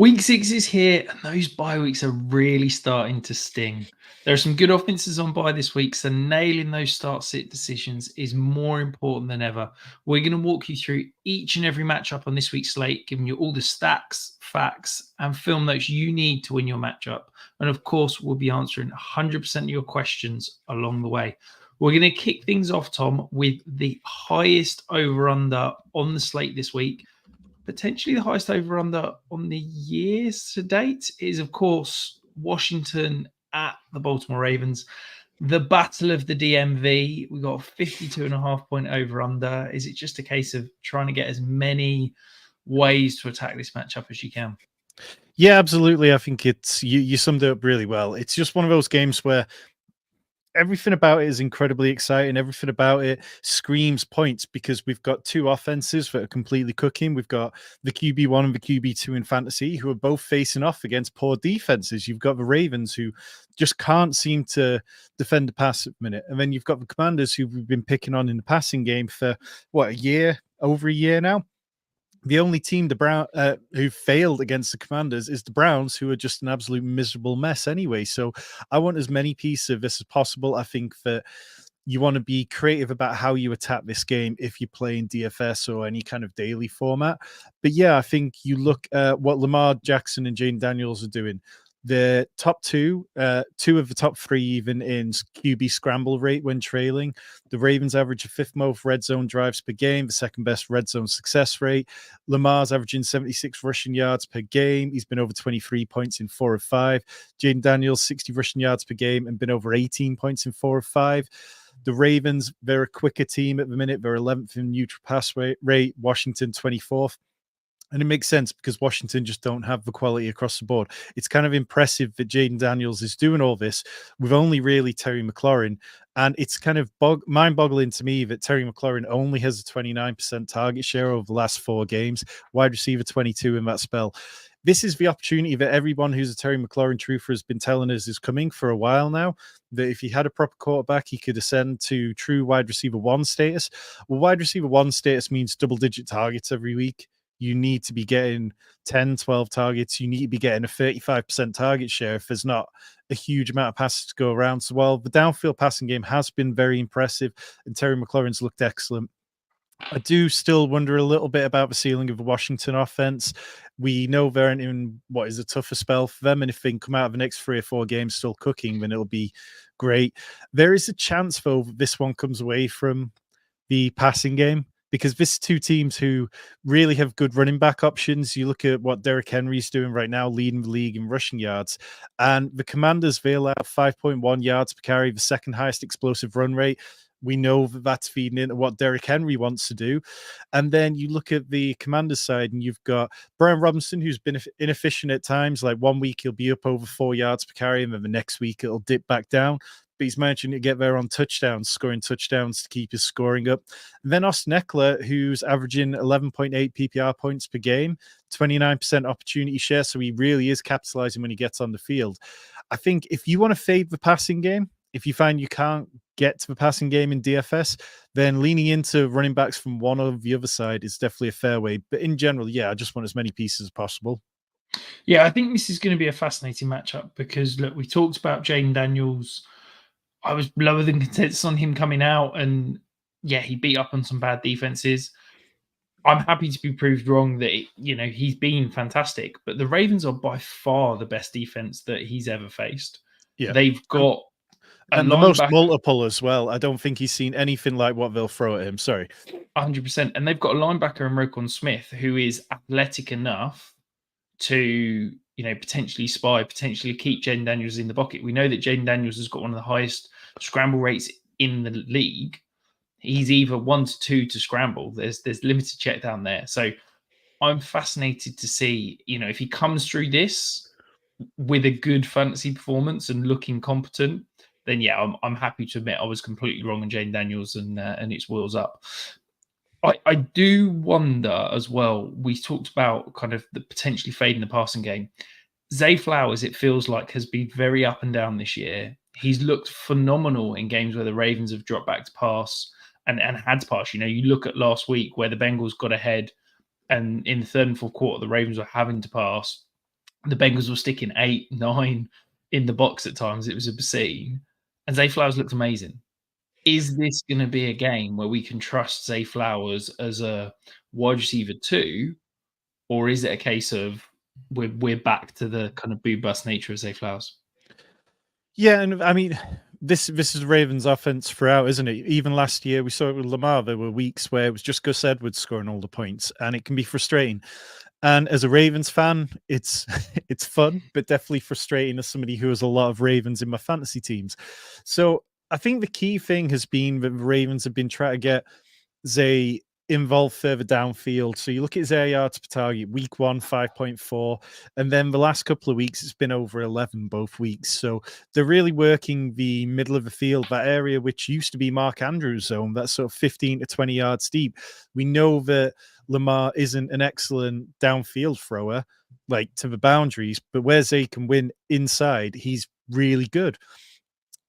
Week 6 is here, and those bye weeks are really starting to sting. There are some good offenses on bye this week, so nailing those start-sit decisions is more important than ever. We're going to walk you through each and every matchup on this week's slate, giving you all the stacks, facts, and film notes you need to win your matchup. And of course, we'll be answering 100% of your questions along the way. We're going to kick things off, Tom, with the highest over-under on the slate this week. Potentially the highest over-under on the years to date is, of course, Washington at the Baltimore Ravens. The battle of the DMV. We got 52.5 point over-under. Is it just a case of trying to get as many ways to attack this matchup as you can? Yeah, absolutely. I think it's you summed it up really well. It's just one of those games where everything about it is incredibly exciting. Everything about it screams points because we've got two offenses that are completely cooking. We've got the QB1 and the QB2 in fantasy who are both facing off against poor defenses. You've got the Ravens who just can't seem to defend the pass at the minute. And then you've got the Commanders who we've been picking on in the passing game for, over a year now. The only team who failed against the Commanders is the Browns, who are just an absolute miserable mess anyway. So I want as many pieces of this as possible. I think that you want to be creative about how you attack this game if you play in DFS or any kind of daily format. But yeah, I think you look at what Lamar Jackson and Jane Daniels are doing. The top two of the top three, even in QB scramble rate when trailing. The Ravens average a fifth most red zone drives per game, the second best red zone success rate. Lamar's averaging 76 rushing yards per game. He's been over 23 points in 4 of 5. Jaden Daniels, 60 rushing yards per game and been over 18 points in 4 of 5. The Ravens, they're a quicker team at the minute. They're 11th in neutral pass rate. Washington, 24th. And it makes sense because Washington just don't have the quality across the board. It's kind of impressive that Jaden Daniels is doing all this with only really Terry McLaurin. And it's kind of mind-boggling to me that Terry McLaurin only has a 29% target share over the last 4 games, wide receiver 22 in that spell. This is the opportunity that everyone who's a Terry McLaurin truther has been telling us is coming for a while now, that if he had a proper quarterback, he could ascend to true wide receiver 1 status. Well, wide receiver 1 status means double-digit targets every week. You need to be getting 10, 12 targets. You need to be getting a 35% target share if there's not a huge amount of passes to go around. So while the downfield passing game has been very impressive and Terry McLaurin's looked excellent, I do still wonder a little bit about the ceiling of the Washington offense. We know they're in what is a tougher spell for them, and if they can come out of the next 3 or 4 games still cooking, then it'll be great. There is a chance, though, this one comes away from the passing game, because this 2 teams who really have good running back options. You look at what Derrick Henry's doing right now, leading the league in rushing yards. And the Commanders, they allow 5.1 yards per carry, the second highest explosive run rate. We know that that's feeding into what Derrick Henry wants to do. And then you look at the Commanders side and you've got Brian Robinson, who's been inefficient at times. Like 1 week he'll be up over 4 yards per carry, and then the next week it'll dip back down. But he's managing to get there on touchdowns, scoring touchdowns to keep his scoring up. And then Austin Eckler, who's averaging 11.8 PPR points per game, 29% opportunity share. So he really is capitalizing when he gets on the field. I think if you want to fade the passing game, if you find you can't get to the passing game in DFS, then leaning into running backs from one or the other side is definitely a fair way. But in general, yeah, I just want as many pieces as possible. Yeah, I think this is going to be a fascinating matchup because, look, we talked about Jaden Daniels. I was lower than consensus on him coming out, and yeah, he beat up on some bad defenses. I'm happy to be proved wrong that he's been fantastic, but the Ravens are by far the best defense that he's ever faced. Yeah, They've got and the most multiple as well. I don't think he's seen anything like what they'll throw at him. Sorry, 100%, and they've got a linebacker in Roquan Smith who is athletic enough to potentially potentially keep Jaden Daniels in the bucket. We know that Jaden Daniels has got one of the highest scramble rates in the league. He's either 1 to 2 to scramble. There's limited check down there. So I'm fascinated to see, if he comes through this with a good fantasy performance and looking competent, then yeah, I'm happy to admit I was completely wrong on Jaden Daniels and its wheels up. I do wonder as well. We talked about kind of the potentially fading the passing game. Zay Flowers, it feels like, has been very up and down this year. He's looked phenomenal in games where the Ravens have dropped back to pass and had to pass. You look at last week where the Bengals got ahead, and in the third and fourth quarter, the Ravens were having to pass. The Bengals were sticking 8, 9 in the box at times. It was obscene. And Zay Flowers looked amazing. Is this going to be a game where we can trust Zay Flowers as a wide receiver too, or is it a case of we're back to the kind of boo bust nature of Zay Flowers? Yeah, and I mean, this is Ravens' offense throughout, isn't it? Even last year, we saw it with Lamar. There were weeks where it was just Gus Edwards scoring all the points, and it can be frustrating. And as a Ravens fan, it's it's fun, but definitely frustrating as somebody who has a lot of Ravens in my fantasy teams. So I think the key thing has been that the Ravens have been trying to get Zay involved further downfield. So you look at his air yards per target, week 1, 5.4. And then the last couple of weeks, it's been over 11 both weeks. So they're really working the middle of the field, that area which used to be Mark Andrews' zone, that's sort of 15 to 20 yards deep. We know that Lamar isn't an excellent downfield thrower, like to the boundaries, but where Zay can win inside, he's really good.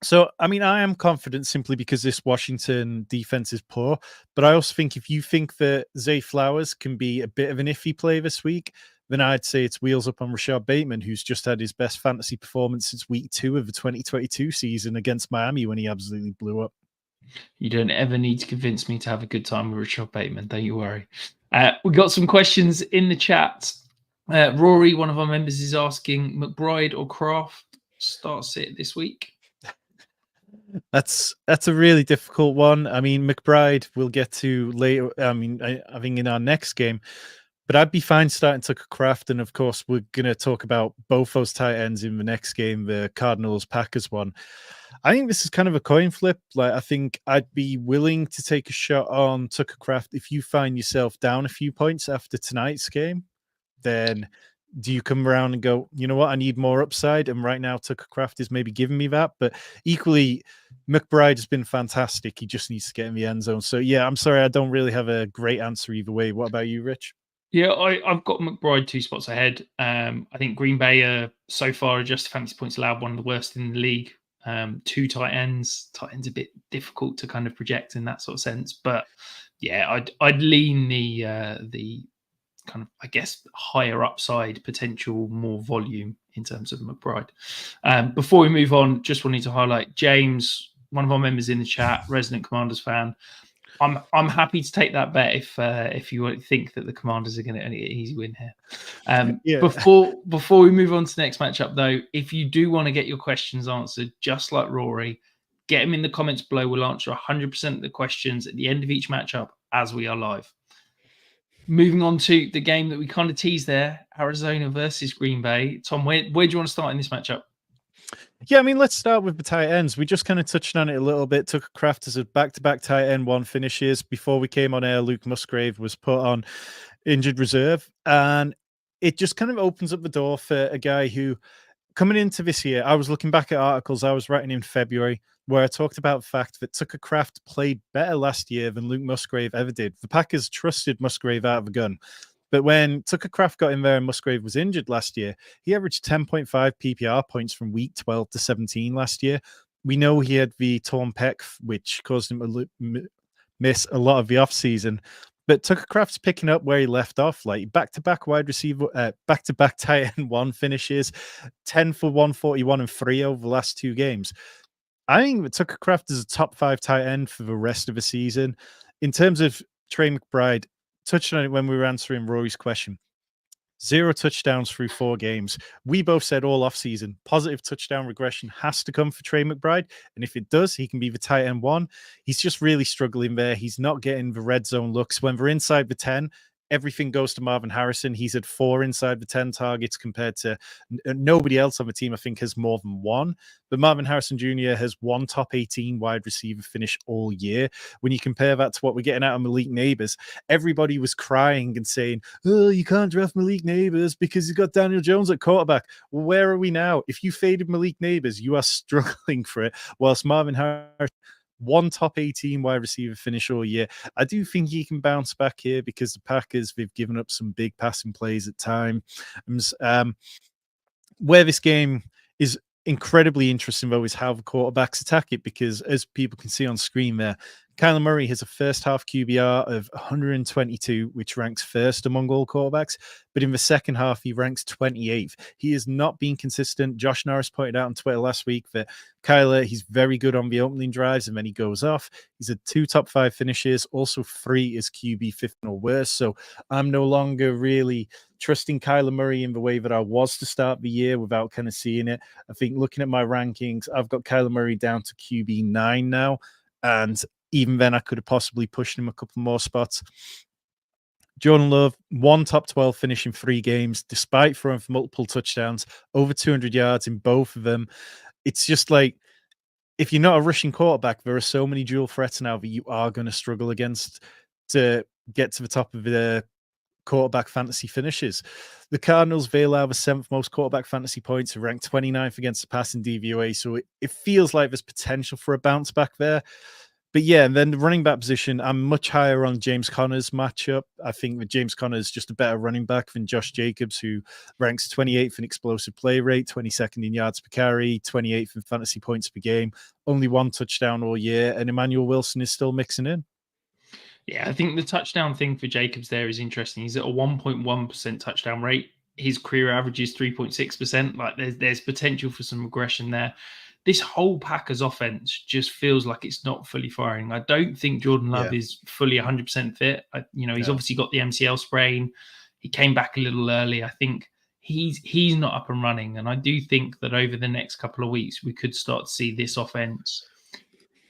So, I mean, I am confident simply because this Washington defense is poor. But I also think if you think that Zay Flowers can be a bit of an iffy play this week, then I'd say it's wheels up on Rashad Bateman, who's just had his best fantasy performance since week 2 of the 2022 season against Miami when he absolutely blew up. You don't ever need to convince me to have a good time with Rashad Bateman. Don't you worry. We got some questions in the chat. Rory, one of our members, is asking McBride or Kraft starts it this week. That's a really difficult one. I mean, McBride we'll get to later. I mean, I think in our next game, but I'd be fine starting Tucker Kraft, and of course, we're going to talk about both those tight ends in the next game, the Cardinals Packers one. I think this is kind of a coin flip. Like, I think I'd be willing to take a shot on Tucker Kraft if you find yourself down a few points after tonight's game. Then do you come around and go, you know what, I need more upside? And right now, Tucker Kraft is maybe giving me that. But equally, McBride has been fantastic. He just needs to get in the end zone. So, yeah, I'm sorry. I don't really have a great answer either way. What about you, Rich? Yeah, I've got McBride 2 spots ahead. I think Green Bay are so far adjusted fantasy points allowed one of the worst in the league. 2 tight ends. Tight ends a bit difficult to kind of project in that sort of sense. But yeah, I'd lean the kind of, I guess, higher upside potential, more volume in terms of McBride. Before we move on, just wanted to highlight James, one of our members in the chat, resident Commanders fan. I'm happy to take that bet if you think that the Commanders are going to get an easy win here. Yeah. Before we move on to the next matchup, though, if you do want to get your questions answered, just like Rory, get them in the comments below. We'll answer 100% of the questions at the end of each matchup as we are live. Moving on to the game that we kind of teased there, Arizona versus Green Bay. Tom, where do you want to start in this matchup? Yeah, I mean, let's start with the tight ends. We just kind of touched on it a little bit. Tucker Kraft as a back-to-back tight end 1 finishes. Before we came on air, Luke Musgrave was put on injured reserve. And it just kind of opens up the door for a guy who, coming into this year, I was looking back at articles I was writing in February where I talked about the fact that Tucker Kraft played better last year than Luke Musgrave ever did. The Packers trusted Musgrave out of the gun. But when Tucker Kraft got in there and Musgrave was injured last year, he averaged 10.5 PPR points from week 12 to 17 last year. We know he had the torn pec, which caused him to miss a lot of the offseason. But Tucker Kraft's picking up where he left off, like back-to-back wide receiver, back-to-back tight end 1 finishes, 10 for 141 and 3 over the last 2 games. I think that Tucker Kraft is a top 5 tight end for the rest of the season. In terms of Trey McBride, touched on it when we were answering Rory's question. 0 touchdowns through 4 games. We both said all offseason, positive touchdown regression has to come for Trey McBride. And if it does, he can be the tight end 1. He's just really struggling there. He's not getting the red zone looks. When they're inside the 10, everything goes to Marvin Harrison. He's had 4 inside the 10 targets compared to nobody else on the team, I think, has more than 1. But Marvin Harrison Jr. has 1 top 18 wide receiver finish all year. When you compare that to what we're getting out of Malik Neighbors, everybody was crying and saying, oh, you can't draft Malik Neighbors because he's got Daniel Jones at quarterback. Well, where are we now? If you faded Malik Neighbors, you are struggling for it, whilst Marvin Harrison, 1 top 18 wide receiver finish all year. I do think he can bounce back here because the Packers, they've given up some big passing plays at times. Where this game is incredibly interesting, though, is how the quarterbacks attack it, because as people can see on screen there, Kyler Murray has a first half QBR of 122, which ranks first among all quarterbacks. But in the second half, he ranks 28th. He has not been consistent. Josh Norris pointed out on Twitter last week that Kyler, he's very good on the opening drives and then he goes off. He's had 2 top 5 finishes, also 3 is QB 15 or worse. So I'm no longer really trusting Kyler Murray in the way that I was to start the year without kind of seeing it. I think looking at my rankings, I've got Kyler Murray down to QB 9 now. And even then, I could have possibly pushed him a couple more spots. Jordan Love, 1 top 12 finish in 3 games, despite throwing for multiple touchdowns, over 200 yards in both of them. It's just like, if you're not a rushing quarterback, there are so many dual threats now that you are going to struggle against to get to the top of the quarterback fantasy finishes. The Cardinals, they allow the 7th most quarterback fantasy points, ranked 29th against the passing DVOA. So it feels like there's potential for a bounce back there. But yeah, and then the running back position, I'm much higher on James Conner's matchup. I think that James Conner is just a better running back than Josh Jacobs, who ranks 28th in explosive play rate, 22nd in yards per carry, 28th in fantasy points per game, only 1 touchdown all year, and Emmanuel Wilson is still mixing in. Yeah, I think the touchdown thing for Jacobs there is interesting. He's at a 1.1% touchdown rate. His career average is 3.6%. Like there's potential for some regression there. This whole Packers offense just feels like it's not fully firing. I don't think Jordan Love is fully 100% fit. He's obviously got the MCL sprain. He came back a little early. I think he's not up and running. And I do think that over the next couple of weeks, we could start to see this offense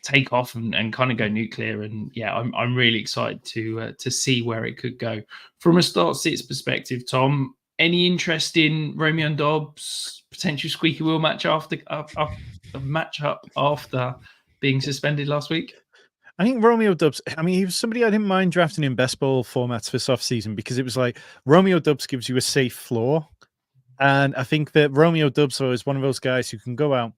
take off and kind of go nuclear. And yeah, I'm really excited to see where it could go. From a start sits perspective, Tom, any interest in Romeo and Dobbs potential squeaky wheel match after being suspended last week? I think Romeo Dubs, I mean, he was somebody I didn't mind drafting in best ball formats this offseason because it was like Romeo Dubs gives you a safe floor. And I think that Romeo Dubs is one of those guys who can go out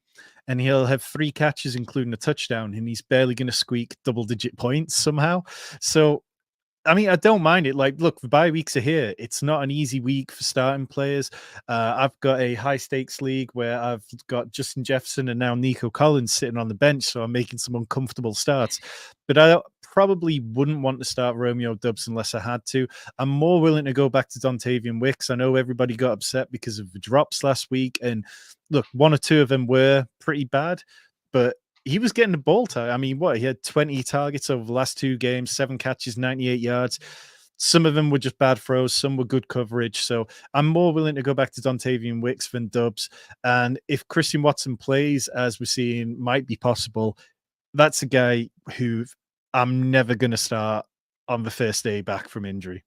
and he'll have 3 catches, including a touchdown, and he's barely going to squeak double-digit points somehow. So, I mean, I don't mind it. Like, look, the bye weeks are here. It's not an easy week for starting players. I've got a high-stakes league where I've got Justin Jefferson and now Nico Collins sitting on the bench, so I'm making some uncomfortable starts. But I probably wouldn't want to start Romeo Dubs unless I had to. I'm more willing to go back to Dontavian Wicks. I know everybody got upset because of the drops last week, and look, 1 or 2 of them were pretty bad, but he was getting the ball time. I mean, he had 20 targets over the last 2 games, 7 catches, 98 yards. Some of them were just bad throws. Some were good coverage. So I'm more willing to go back to Dontavian Wicks than Dubs. And if Christian Watson plays, as we're seeing might be possible, that's a guy who I'm never going to start on the first day back from injury.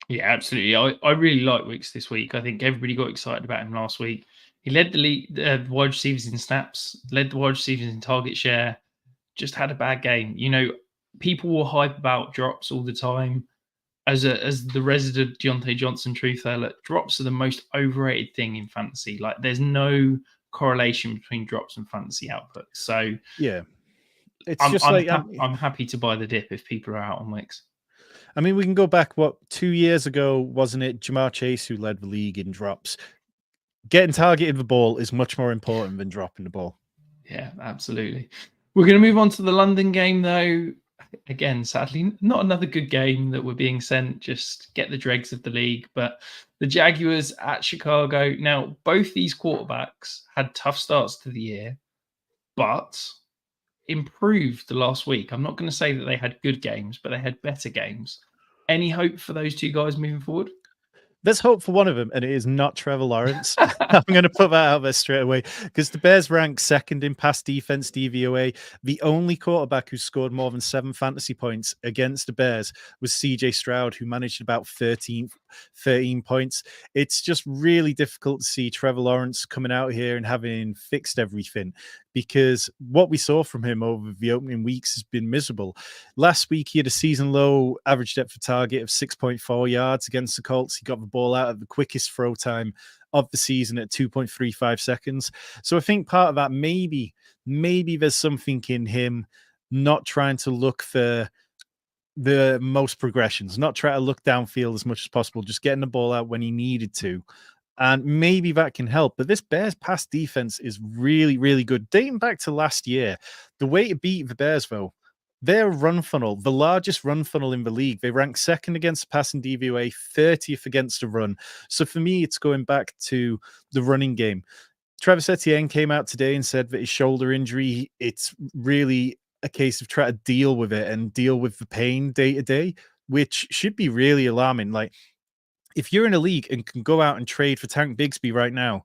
Yeah, absolutely. I really like Wicks this week. I think everybody got excited about him last week. He led the league, wide receivers in snaps, led the wide receivers in target share, just had a bad game. People will hype about drops all the time. As the resident Deontay Johnson truther, drops are the most overrated thing in fantasy. Like, there's no correlation between drops and fantasy output. So yeah, it's just I'm happy to buy the dip if people are out on Wicks. I mean, we can go back 2 years ago, wasn't it? Jamar Chase who led the league in drops. Getting targeted the ball is much more important than dropping the ball. Yeah, absolutely. We're going to move on to the London game, though. Again, sadly, not another good game that we're being sent. Just get the dregs of the league. But the Jaguars at Chicago. Now, both these quarterbacks had tough starts to the year, but improved the last week. I'm not going to say that they had good games, but they had better games. Any hope for those 2 guys moving forward? There's hope for one of them, and it is not Trevor Lawrence. I'm going to put that out there straight away because the Bears rank 2nd in pass defense DVOA. The only quarterback who scored more than 7 fantasy points against the Bears was CJ Stroud, who managed about 13 points. It's just really difficult to see Trevor Lawrence coming out here and having fixed everything, because what we saw from him over the opening weeks has been miserable. Last week, he had a season low average depth of target of 6.4 yards against the Colts. He got the ball out at the quickest throw time of the season at 2.35 seconds. So I think part of that, maybe there's something in him not trying to look for the most progressions, not try to look downfield as much as possible, just getting the ball out when he needed to. And maybe that can help. But this Bears pass defense is really, really good. Dating back to last year, the way to beat the Bears, though, They're a run funnel, the largest run funnel in the league. They rank second against passing DVOA, 30th against the run. So for me, it's going back to the running game. Travis Etienne came out today and said that his shoulder injury, it's really a case of trying to deal with it and deal with the pain day to day, which should be really alarming. Like, if you're in a league and can go out and trade for Tank Bigsby right now,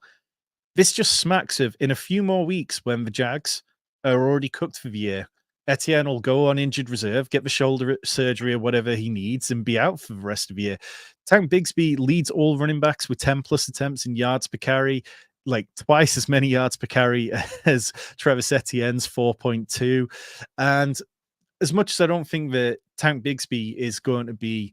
this just smacks of in a few more weeks when the Jags are already cooked for the year. Etienne will go on injured reserve, get the shoulder surgery or whatever he needs, and be out for the rest of the year. Tank Bigsby leads all running backs with 10 plus attempts in yards per carry, like twice as many yards per carry as Travis Etienne's 4.2. And as much as I don't think that Tank Bigsby is going to be,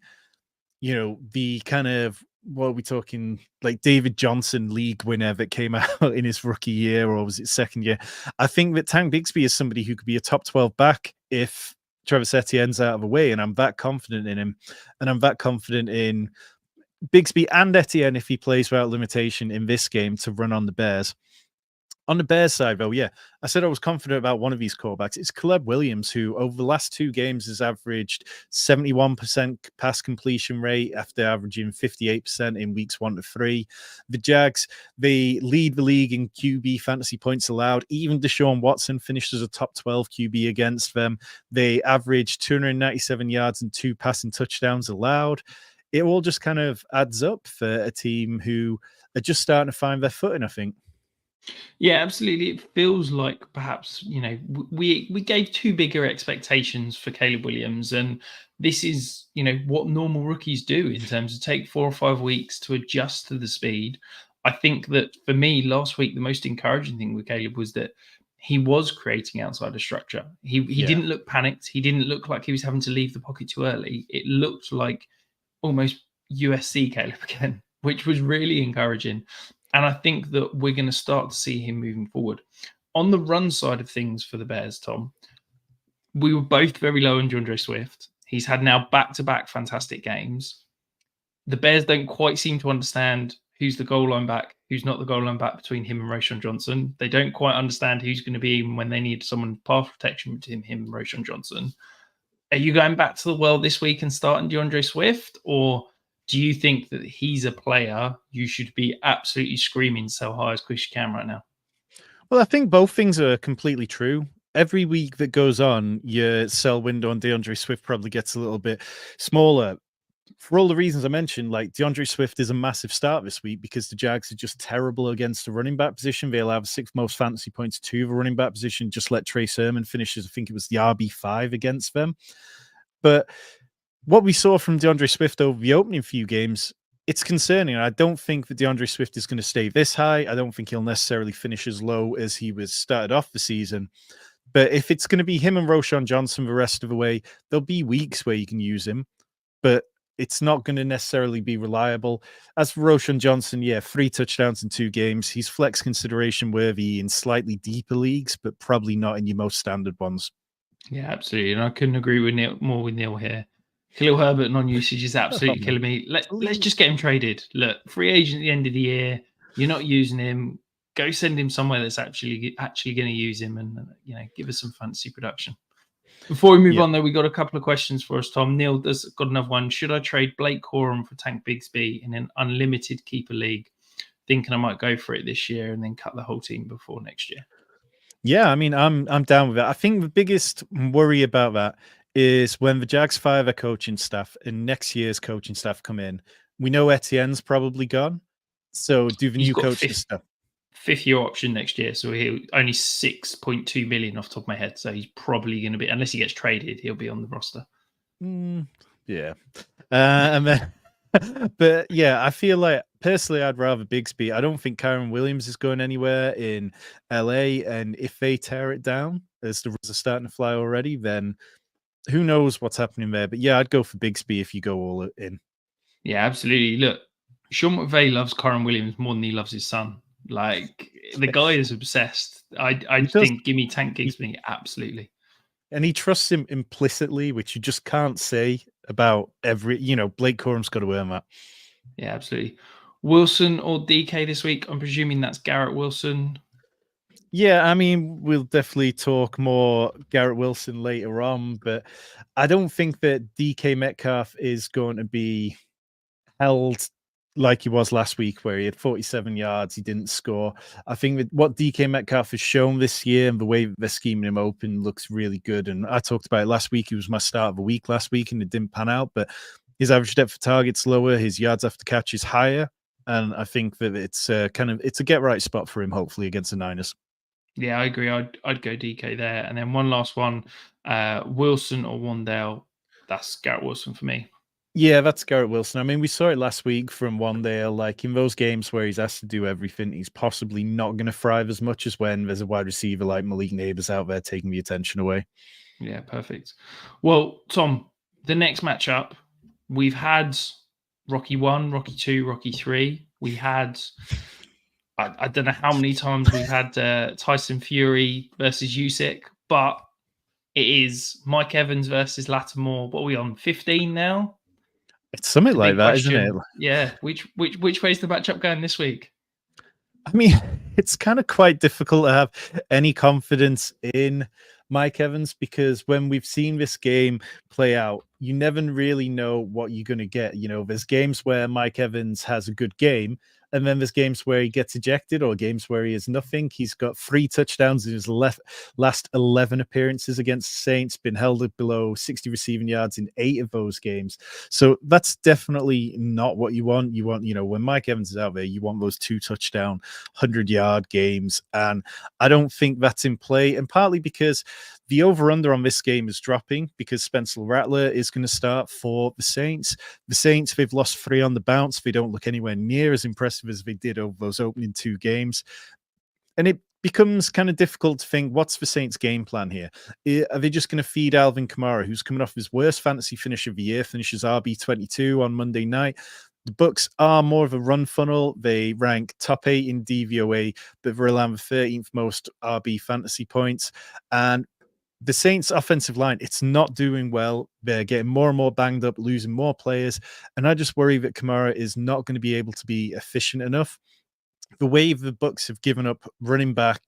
the kind of, what are we talking, like David Johnson league winner that came out in his rookie year, or was it second year? I think that Tank Bigsby is somebody who could be a top 12 back if Travis Etienne's out of the way, and I'm that confident in him. And I'm that confident in Bigsby and Etienne if he plays without limitation in this game to run on the Bears. On the Bears side, though, yeah, I said I was confident about one of these quarterbacks. It's Caleb Williams, who over the last 2 games has averaged 71% pass completion rate after averaging 58% in weeks 1 to 3. The Jags, they lead the league in QB fantasy points allowed. Even Deshaun Watson finished as a top 12 QB against them. They averaged 297 yards and 2 passing touchdowns allowed. It all just kind of adds up for a team who are just starting to find their footing, I think. Yeah, absolutely. It feels like perhaps we gave too bigger expectations for Caleb Williams, and this is what normal rookies do in terms of take 4 or 5 weeks to adjust to the speed. I think that for me last week the most encouraging thing with Caleb was that he was creating outside of structure. He Yeah. didn't look panicked. He didn't look like he was having to leave the pocket too early. It looked like almost USC Caleb again, which was really encouraging. And I think that we're going to start to see him moving forward. On the run side of things for the Bears, Tom, we were both very low on DeAndre Swift. He's had now back-to-back fantastic games. The Bears don't quite seem to understand who's the goal line back, who's not the goal line back between him and Roshan Johnson. They don't quite understand who's going to be when they need someone pass protection between him and Roshan Johnson. Are you going back to the well this week and starting DeAndre Swift, or do you think that he's a player you should be absolutely screaming so high as quick as you can right now? Well, I think both things are completely true. Every week that goes on, your sell window on DeAndre Swift probably gets a little bit smaller. For all the reasons I mentioned, like DeAndre Swift is a massive start this week because the Jags are just terrible against the running back position. They allow the 6th most fantasy points to the running back position. Just let Trey Sermon finish as I think it was the RB5 against them. But what we saw from DeAndre Swift over the opening few games, it's concerning. I don't think that DeAndre Swift is going to stay this high. I don't think he'll necessarily finish as low as he was started off the season. But if it's going to be him and Roshan Johnson the rest of the way, there'll be weeks where you can use him, but it's not going to necessarily be reliable. As for Roshan Johnson, yeah, 3 touchdowns in 2 games. He's flex consideration worthy in slightly deeper leagues, but probably not in your most standard ones. Yeah, absolutely. And I couldn't agree with Neil more with Neil here. Khalil Herbert non-usage is Oh, absolutely man. killing me. Let's just get him traded. Look, free agent at the end of the year. You're not using him. Go send him somewhere that's actually going to use him, and give us some fancy production. Before we move Yeah. on, though, we got a couple of questions for us, Tom. Neil has got another one. Should I trade Blake Corum for Tank Bigsby in an unlimited keeper league? Thinking I might go for it this year and then cut the whole team before next year. Yeah, I mean, I'm down with that. I think the biggest worry about that is when the Jags fire their coaching staff and next year's coaching staff come in. We know Etienne's probably gone. So do the He's new got coaching staff. fifth year option next year, so he'll only 6.2 million off the top of my head. So he's probably going to be, unless he gets traded, he'll be on the roster. Yeah. And then but yeah, I feel like personally I'd rather Bigsby. I don't think Kyron Williams is going anywhere in LA. And if they tear it down as the Reds are starting to fly already, then who knows what's happening there. But yeah, I'd go for Bigsby if you go all in. Yeah, absolutely. Look, Sean McVay loves Kyron Williams more than he loves his son. Like the guy is obsessed. I He does think give me Tank he, Gigsby absolutely. and he trusts him implicitly, which you just can't say about every, Blake Corum's got to earn that. Yeah, absolutely. Wilson or DK this week? I'm presuming that's Garrett Wilson. Yeah, I mean, we'll definitely talk more Garrett Wilson later on, but I don't think that DK Metcalf is going to be held like he was last week, where he had 47 yards, he didn't score. I think that what DK Metcalf has shown this year and the way they're scheming him open looks really good. And I talked about it last week. He was my start of the week last week, and it didn't pan out. But his average depth of target's lower, his yards after catch is higher, and I think that it's it's a get right spot for him, hopefully against the Niners. Yeah, I agree. I'd go DK there, and then one last one, Wilson or Wandale. That's Garrett Wilson for me. Yeah, that's Garrett Wilson. I mean, we saw it last week from Wandale. Like in those games where he's asked to do everything, he's possibly not going to thrive as much as when there's a wide receiver like Malik Neighbors out there taking the attention away. Yeah, perfect. Well, Tom, the next matchup, we've had Rocky 1, Rocky 2, Rocky 3. We had, I don't know how many times we've had Tyson Fury versus Usyk, but it is Mike Evans versus Lattimore. What are we on, 15 now? It's something It's a like big that, isn't it? question. Yeah, which way's the matchup going this week? I mean, it's kind of quite difficult to have any confidence in Mike Evans because when we've seen this game play out, you never really know what you're going to get. You know, there's games where Mike Evans has a good game, and then there's games where he gets ejected or games where he has nothing. He's got 3 touchdowns in his last 11 appearances against the Saints, been held at below 60 receiving yards in 8 of those games. So that's definitely not what you want. You want, you know, when Mike Evans is out there, you want those 2 touchdown, 100-yard games. And I don't think that's in play. And partly because the over-under on this game is dropping because Spencer Rattler is going to start for the Saints. The Saints, they've lost 3 on the bounce. They don't look anywhere near as impressive as they did over those opening 2 games. And it becomes kind of difficult to think, what's the Saints' game plan here? Are they just going to feed Alvin Kamara, who's coming off his worst fantasy finish of the year, finishes RB22 on Monday night? The Bucks are more of a run funnel. They rank top 8 in DVOA, but they're allowing the 13th most RB fantasy points. And the Saints' offensive line, it's not doing well. They're getting more and more banged up, losing more players. And I just worry that Kamara is not going to be able to be efficient enough. The way the Bucks have given up running back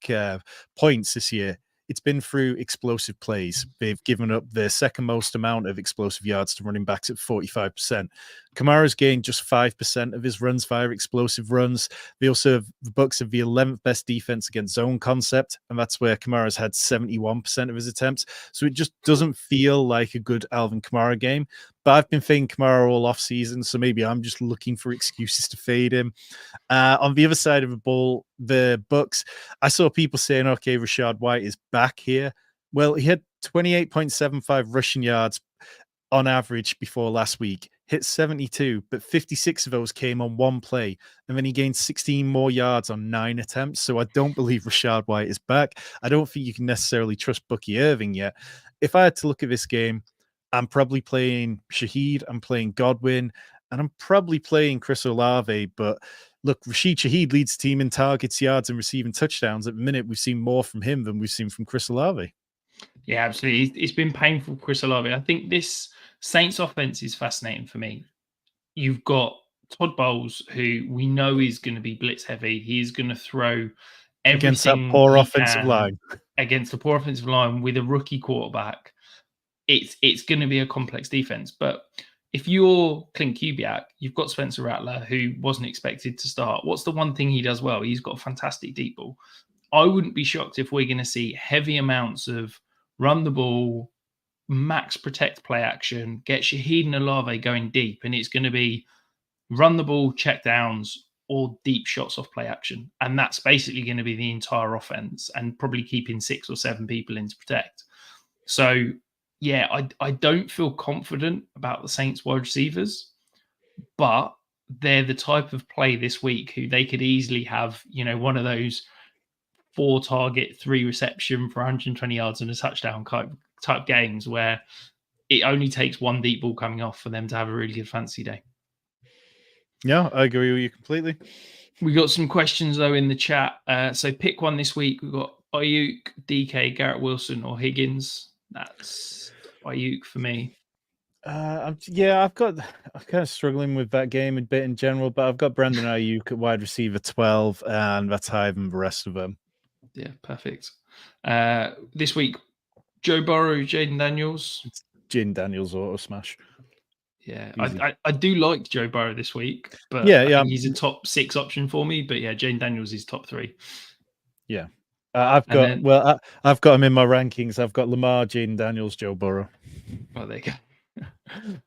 points this year, it's been through explosive plays. They've given up their second most amount of explosive yards to running backs at 45%. Kamara's gained just 5% of his runs via explosive runs. They also have, the Bucks have the 11th best defense against zone concept, and that's where Kamara's had 71% of his attempts. So it just doesn't feel like a good Alvin Kamara game. But I've been fading Kamara all off season, so maybe I'm just looking for excuses to fade him. On the other side of the ball, the Bucks, I saw people saying, okay, Rachaad White is back here. Well, he had 28.75 rushing yards on average before last week, hit 72, but 56 of those came on one play. And then he gained 16 more yards on 9 attempts. So I don't believe Rachaad White is back. I don't think you can necessarily trust Bucky Irving yet. If I had to look at this game, I'm probably playing Shaheed, I'm playing Godwin, and I'm probably playing Chris Olave. But look, Rashid Shaheed leads the team in targets, yards, and receiving touchdowns. At the minute, we've seen more from him than we've seen from Chris Olave. Yeah, absolutely. It's been painful for Chris Olave. I think this Saints offense is fascinating for me. You've got Todd Bowles, who we know is going to be blitz heavy. He's going to throw Against that everything poor he offensive can line. against the poor offensive line with a rookie quarterback. It's going to be a complex defense. But if you're Clint Kubiak, you've got Spencer Rattler, who wasn't expected to start. What's the one thing he does well? He's got a fantastic deep ball. I wouldn't be shocked if we're going to see heavy amounts of run the ball, max protect play action, get Shaheed and Olave going deep, and it's going to be run the ball, check downs, or deep shots off play action. And that's basically going to be the entire offense and probably keeping 6 or 7 people in to protect. So, yeah, I don't feel confident about the Saints wide receivers, but they're the type of play this week who they could easily have, one of those 4 target, 3 reception for 120 yards and a touchdown type games where it only takes one deep ball coming off for them to have a really good fantasy day. Yeah, I agree with you completely. We got some questions though in the chat. So pick one this week. We've got Ayuk, DK, Garrett Wilson, or Higgins. That's Ayuk for me. I'm kind of struggling with that game a bit in general, but I've got Brandon Ayuk at wide receiver 12, and that's higher than the rest of them. Yeah, perfect. This week, Joe Burrow, Jaden Daniels. It's Jane Daniels auto smash. Yeah, Easy. I do like Joe Burrow this week, but Yeah, I yeah, think he's a top 6 option for me. But yeah, Jaden Daniels is top 3. yeah. And then, I've got him in my rankings. I've got Lamar, Jaden Daniels, Joe Burrow. well, there you go.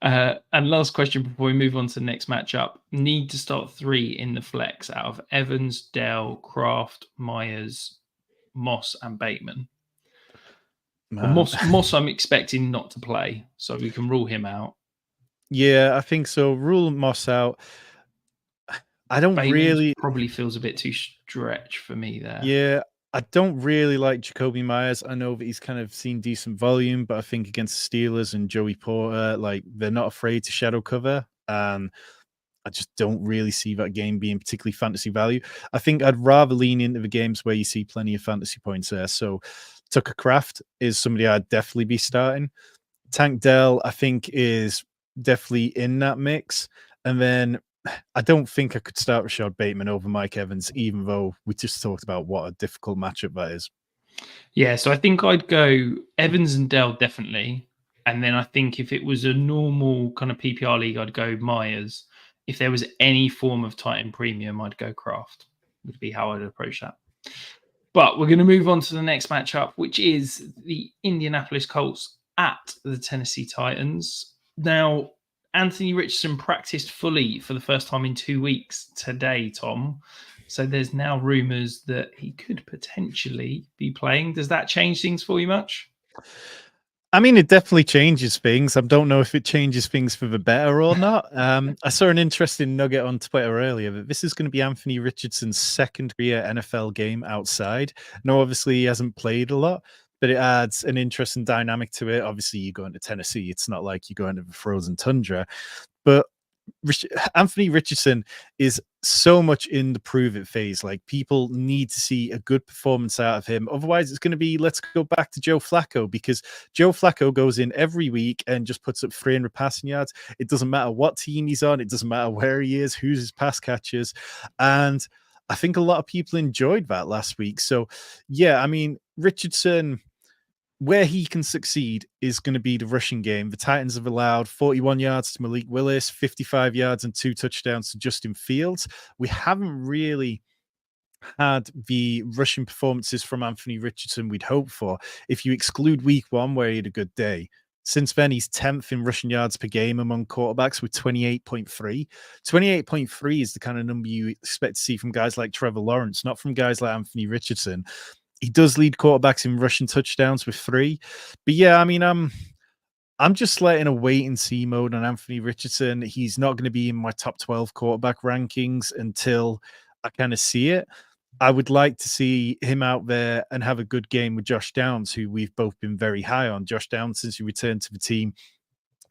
And last question before we move on to the next matchup. Need to start 3 in the flex out of Evans, Dell, Kraft, Myers, Moss, and Bateman. Well, Moss, I'm expecting not to play, so we can rule him out. Yeah, I think so. Rule Moss out. I don't Bateman really. probably feels a bit too stretch for me there. Yeah, I don't really like Jacoby Myers. I know that he's kind of seen decent volume, but I think against the Steelers and Joey Porter, like they're not afraid to shadow cover, and I just don't really see that game being particularly fantasy value. I think I'd rather lean into the games where you see plenty of fantasy points there. So Tucker Kraft is somebody I'd definitely be starting. Tank Dell, I think, is definitely in that mix. And then I don't think I could start Rashad Bateman over Mike Evans, even though we just talked about what a difficult matchup that is. Yeah, so I think I'd go Evans and Dell definitely. And then I think if it was a normal kind of PPR league, I'd go Myers. If there was any form of Titan premium, I'd go Kraft, would be how I'd approach that. But we're going to move on to the next matchup, which is the Indianapolis Colts at the Tennessee Titans. Now, Anthony Richardson practiced fully for the first time in 2 weeks today, Tom. So there's now rumors that he could potentially be playing. Does that change things for you much? I mean, it definitely changes things. I don't know if it changes things for the better or not. I saw an interesting nugget on Twitter earlier that this is going to be Anthony Richardson's second career NFL game outside. No, obviously he hasn't played a lot, but it adds an interesting dynamic to it. Obviously, you go into Tennessee. It's not like you go into the frozen tundra, but Anthony Richardson is so much in the prove it phase. Like people need to see a good performance out of him. Otherwise, it's going to be let's go back to Joe Flacco, because Joe Flacco goes in every week and just puts up 300 passing yards. It doesn't matter what team he's on. It doesn't matter where he is, who's his pass catchers. And I think a lot of people enjoyed that last week. So yeah, I mean, Richardson, where he can succeed is going to be the rushing game. The Titans have allowed 41 yards to Malik Willis, 55 yards and 2 touchdowns to Justin Fields. We haven't really had the rushing performances from Anthony Richardson we'd hoped for. If you exclude week 1, where he had a good day, since then he's 10th in rushing yards per game among quarterbacks with 28.3. 28.3 is the kind of number you expect to see from guys like Trevor Lawrence, not from guys like Anthony Richardson. He does lead quarterbacks in rushing touchdowns with 3. But yeah, I mean, I'm just letting a wait and see mode on Anthony Richardson. He's not going to be in my top 12 quarterback rankings until I kind of see it. I would like to see him out there and have a good game with Josh Downs, who we've both been very high on. Josh Downs, since he returned to the team,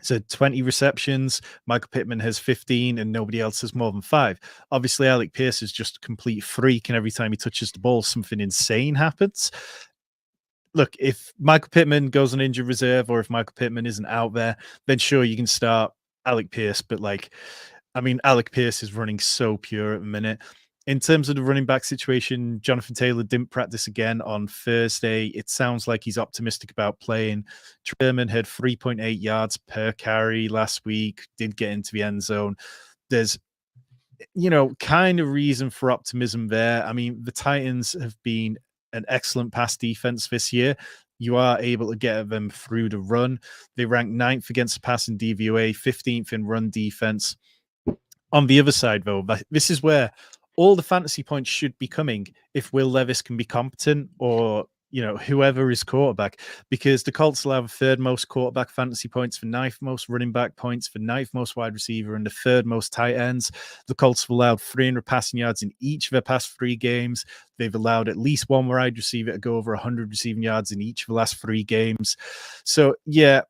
so 20 receptions, Michael Pittman has 15, and nobody else has more than 5. Obviously, Alec Pierce is just a complete freak, and every time he touches the ball, something insane happens. Look, if Michael Pittman goes on injured reserve, or if Michael Pittman isn't out there, then sure, you can start Alec Pierce. But Alec Pierce is running so pure at the minute. In terms of the running back situation, Jonathan Taylor didn't practice again on Thursday. It sounds like he's optimistic about playing. Sherman had 3.8 yards per carry last week, did get into the end zone. There's, kind of reason for optimism there. I mean, the Titans have been an excellent pass defense this year. You are able to get them through the run. They rank 9th against the pass in DVOA, 15th in run defense. On the other side, though, this is where all the fantasy points should be coming if Will Levis can be competent, or whoever is quarterback, because the Colts allow the 3rd most quarterback fantasy points, for 9th most running back points, for 9th most wide receiver, and the 3rd most tight ends. The Colts have allowed 300 passing yards in each of their past 3 games. They've allowed at least one wide receiver to go over 100 receiving yards in each of the last 3 games. So yeah,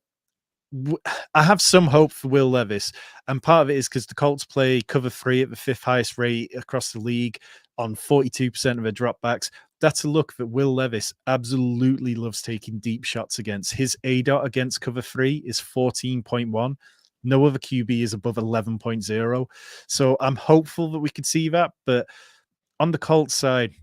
I have some hope for Will Levis, and part of it is because the Colts play cover 3 at the 5th highest rate across the league on 42% of their dropbacks. That's a look that Will Levis absolutely loves taking deep shots against. His ADOT against cover 3 is 14.1. No other QB is above 11.0. So I'm hopeful that we could see that. But on the Colts side,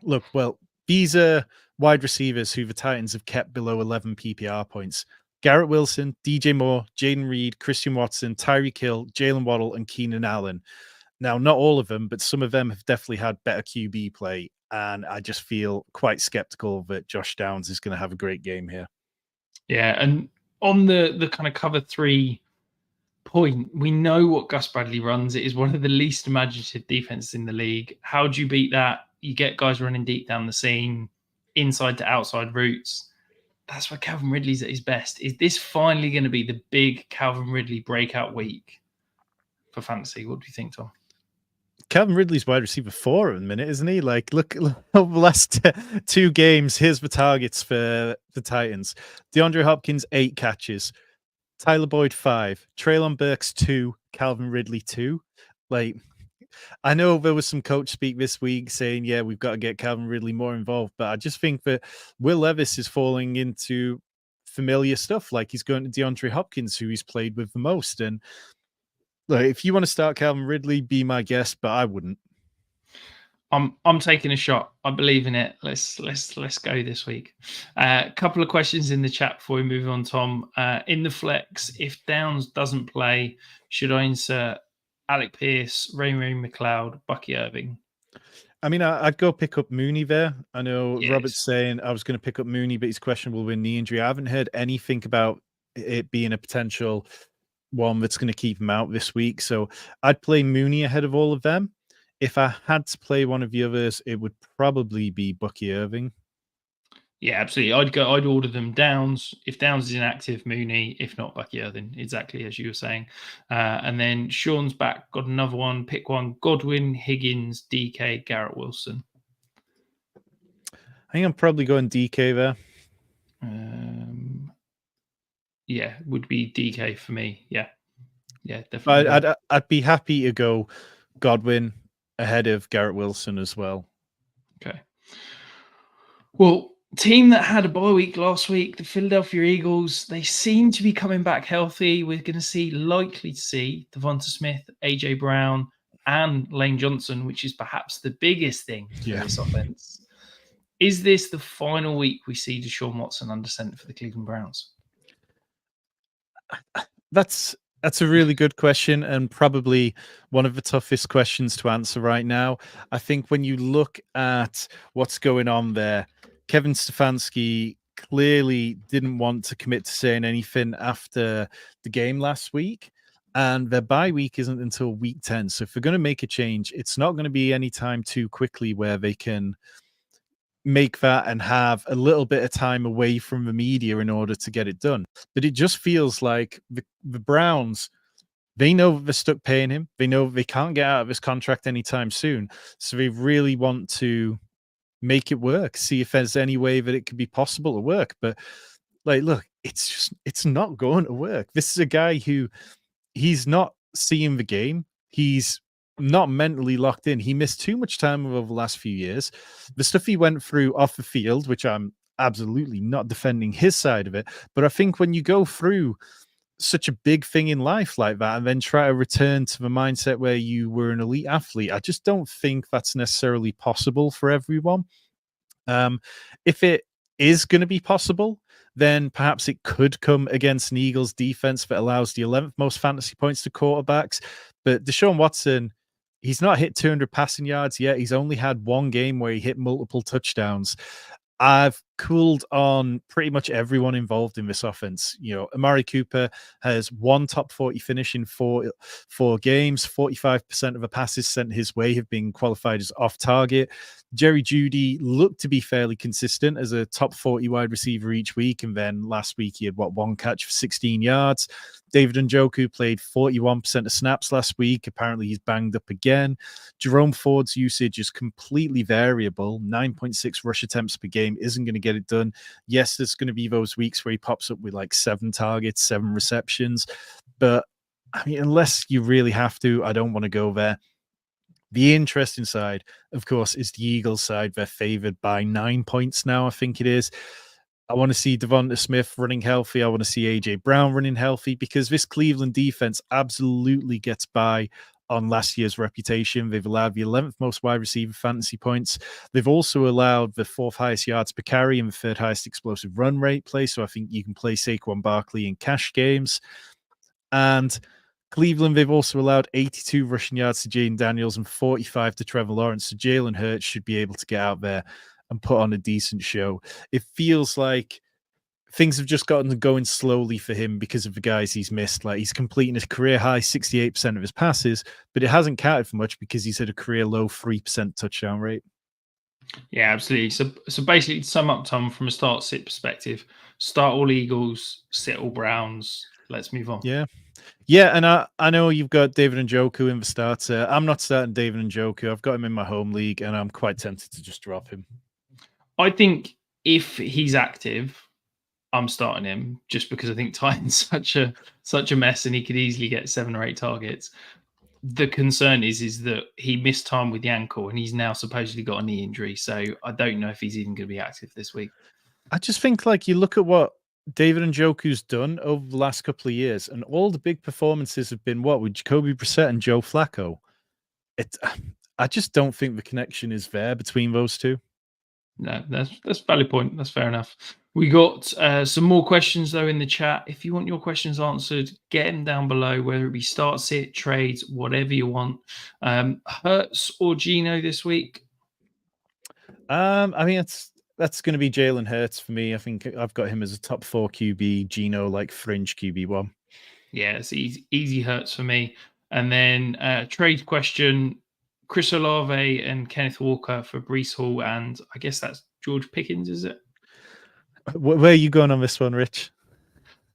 look, well, these are wide receivers who the Titans have kept below 11 PPR points. Garrett Wilson, DJ Moore, Jaden Reed, Christian Watson, Tyreek Hill, Jalen Waddle, and Keenan Allen. Now, not all of them, but some of them have definitely had better QB play. And I just feel quite skeptical that Josh Downs is going to have a great game here. Yeah, and on the kind of cover 3 point, we know what Gus Bradley runs. It is one of the least imaginative defenses in the league. How do you beat that? You get guys running deep down the seam, inside to outside routes. That's where Calvin Ridley's at his best. Is this finally going to be the big Calvin Ridley breakout week for fantasy? What do you think, Tom? Calvin Ridley's wide receiver 4 at the minute, isn't he? Like, look over the last 2 games, here's the targets for the Titans. DeAndre Hopkins, 8 catches. Tyler Boyd, 5. Treylon Burks, 2. Calvin Ridley, 2. Like, I know there was some coach speak this week saying, yeah, we've got to get Calvin Ridley more involved. But I just think that Will Levis is falling into familiar stuff. Like, he's going to DeAndre Hopkins, who he's played with the most. And like, if you want to start Calvin Ridley, be my guest, but I wouldn't. I'm taking a shot. I believe in it. Let's go this week. A couple of questions in the chat before we move on, Tom. In the flex, if Downs doesn't play, should I insert Alec Pierce, Ray McLeod, Bucky Irving? I mean, I'd go pick up Mooney there. I know Yes. Robert's saying I was going to pick up Mooney, but he's questionable with knee injury. I haven't heard anything about it being a potential one that's going to keep him out this week. So I'd play Mooney ahead of all of them. If I had to play one of the others, it would probably be Bucky Irving. Yeah, absolutely. I'd order them Downs. If Downs is inactive, Mooney. If not, Bucky Irving, exactly as you were saying. And then Sean's back, got another one. Pick one. Godwin, Higgins, DK, Garrett Wilson. I think I'm probably going DK there. Yeah, would be DK for me. Yeah, definitely. I'd be happy to go Godwin ahead of Garrett Wilson as well. Okay. Well, team that had a bye week last week, the Philadelphia Eagles, they seem to be coming back healthy. We're going to likely to see Devonta Smith, AJ Brown, and Lane Johnson, which is perhaps the biggest thing for this offense. Is this the final week we see Deshaun Watson under center for the Cleveland Browns? That's a really good question, and probably one of the toughest questions to answer right now. I think when you look at what's going on there, Kevin Stefanski clearly didn't want to commit to saying anything after the game last week, and their bye week isn't until week 10. So if they're going to make a change, it's not going to be any time too quickly where they can make that and have a little bit of time away from the media in order to get it done. But it just feels like the Browns, they know they're stuck paying him. They know they can't get out of his contract anytime soon. So they really want to make it work, see if there's any way that it could be possible to work. But like, look, it's not going to work. This is a guy who he's not seeing the game. He's not mentally locked in. He missed too much time over the last few years. The stuff he went through off the field, which I'm absolutely not defending his side of it, but I think when you go through such a big thing in life like that and then try to return to the mindset where you were an elite athlete, I just don't think that's necessarily possible for everyone. If it is going to be possible, then perhaps it could come against an Eagles defense that allows the 11th most fantasy points to quarterbacks. But Deshaun Watson, he's not hit 200 passing yards yet. He's only had one game where he hit multiple touchdowns. I've cooled on pretty much everyone involved in this offense. You know, Amari Cooper has one top 40 finish in four games. 45% of the passes sent his way have been qualified as off target. Jerry Jeudy looked to be fairly consistent as a top 40 wide receiver each week. And then last week he had one catch for 16 yards. David Njoku played 41% of snaps last week. Apparently he's banged up again. Jerome Ford's usage is completely variable. 9.6 rush attempts per game isn't going to get it done. Yes, there's going to be those weeks where he pops up with like 7 targets, 7 receptions. But I mean, unless you really have to, I don't want to go there. The interesting side, of course, is the Eagles side. They're favored by 9 points now, I think it is. I want to see Devonta Smith running healthy. I want to see AJ Brown running healthy because this Cleveland defense absolutely gets by on last year's reputation. They've allowed the 11th most wide receiver fantasy points. They've also allowed the 4th highest yards per carry and the 3rd highest explosive run rate play. So I think you can play Saquon Barkley in cash games. And Cleveland, they've also allowed 82 rushing yards to Jaden Daniels and 45 to Trevor Lawrence. So Jalen Hurts should be able to get out there and put on a decent show. It feels like things have just gotten going slowly for him because of the guys he's missed. Like, he's completing his career high 68% of his passes, but it hasn't counted for much because he's at a career low 3% touchdown rate. Yeah, absolutely. So basically, to sum up, Tom, from a start sit perspective, start all Eagles, sit all Browns. Let's move on. Yeah, and I know you've got David Njoku in the starter. I'm not starting David Njoku. I've got him in my home league, and I'm quite tempted to just drop him. I think if he's active, I'm starting him just because I think Titan's such a mess, and he could easily get 7 or 8 targets. The concern is that he missed time with the ankle, and he's now supposedly got a knee injury. So I don't know if he's even going to be active this week. I just think, like, you look at what David Njoku's done over the last couple of years, and all the big performances have been what with Jacoby Brissett and Joe Flacco. I just don't think the connection is there between those two. No, that's a valid point. That's fair enough. We got some more questions though in the chat. If you want your questions answered, get them down below, whether it be start, sit, trades, whatever you want. Hurts or Gino this week? I mean, that's going to be Jalen Hurts for me. I think I've got him as a top 4 QB, Gino like fringe QB1. Yeah, it's easy Hurts for me. And then trade question: Chris Olave and Kenneth Walker for Brees Hall, and I guess that's George Pickens, is it? Where are you going on this one, Rich?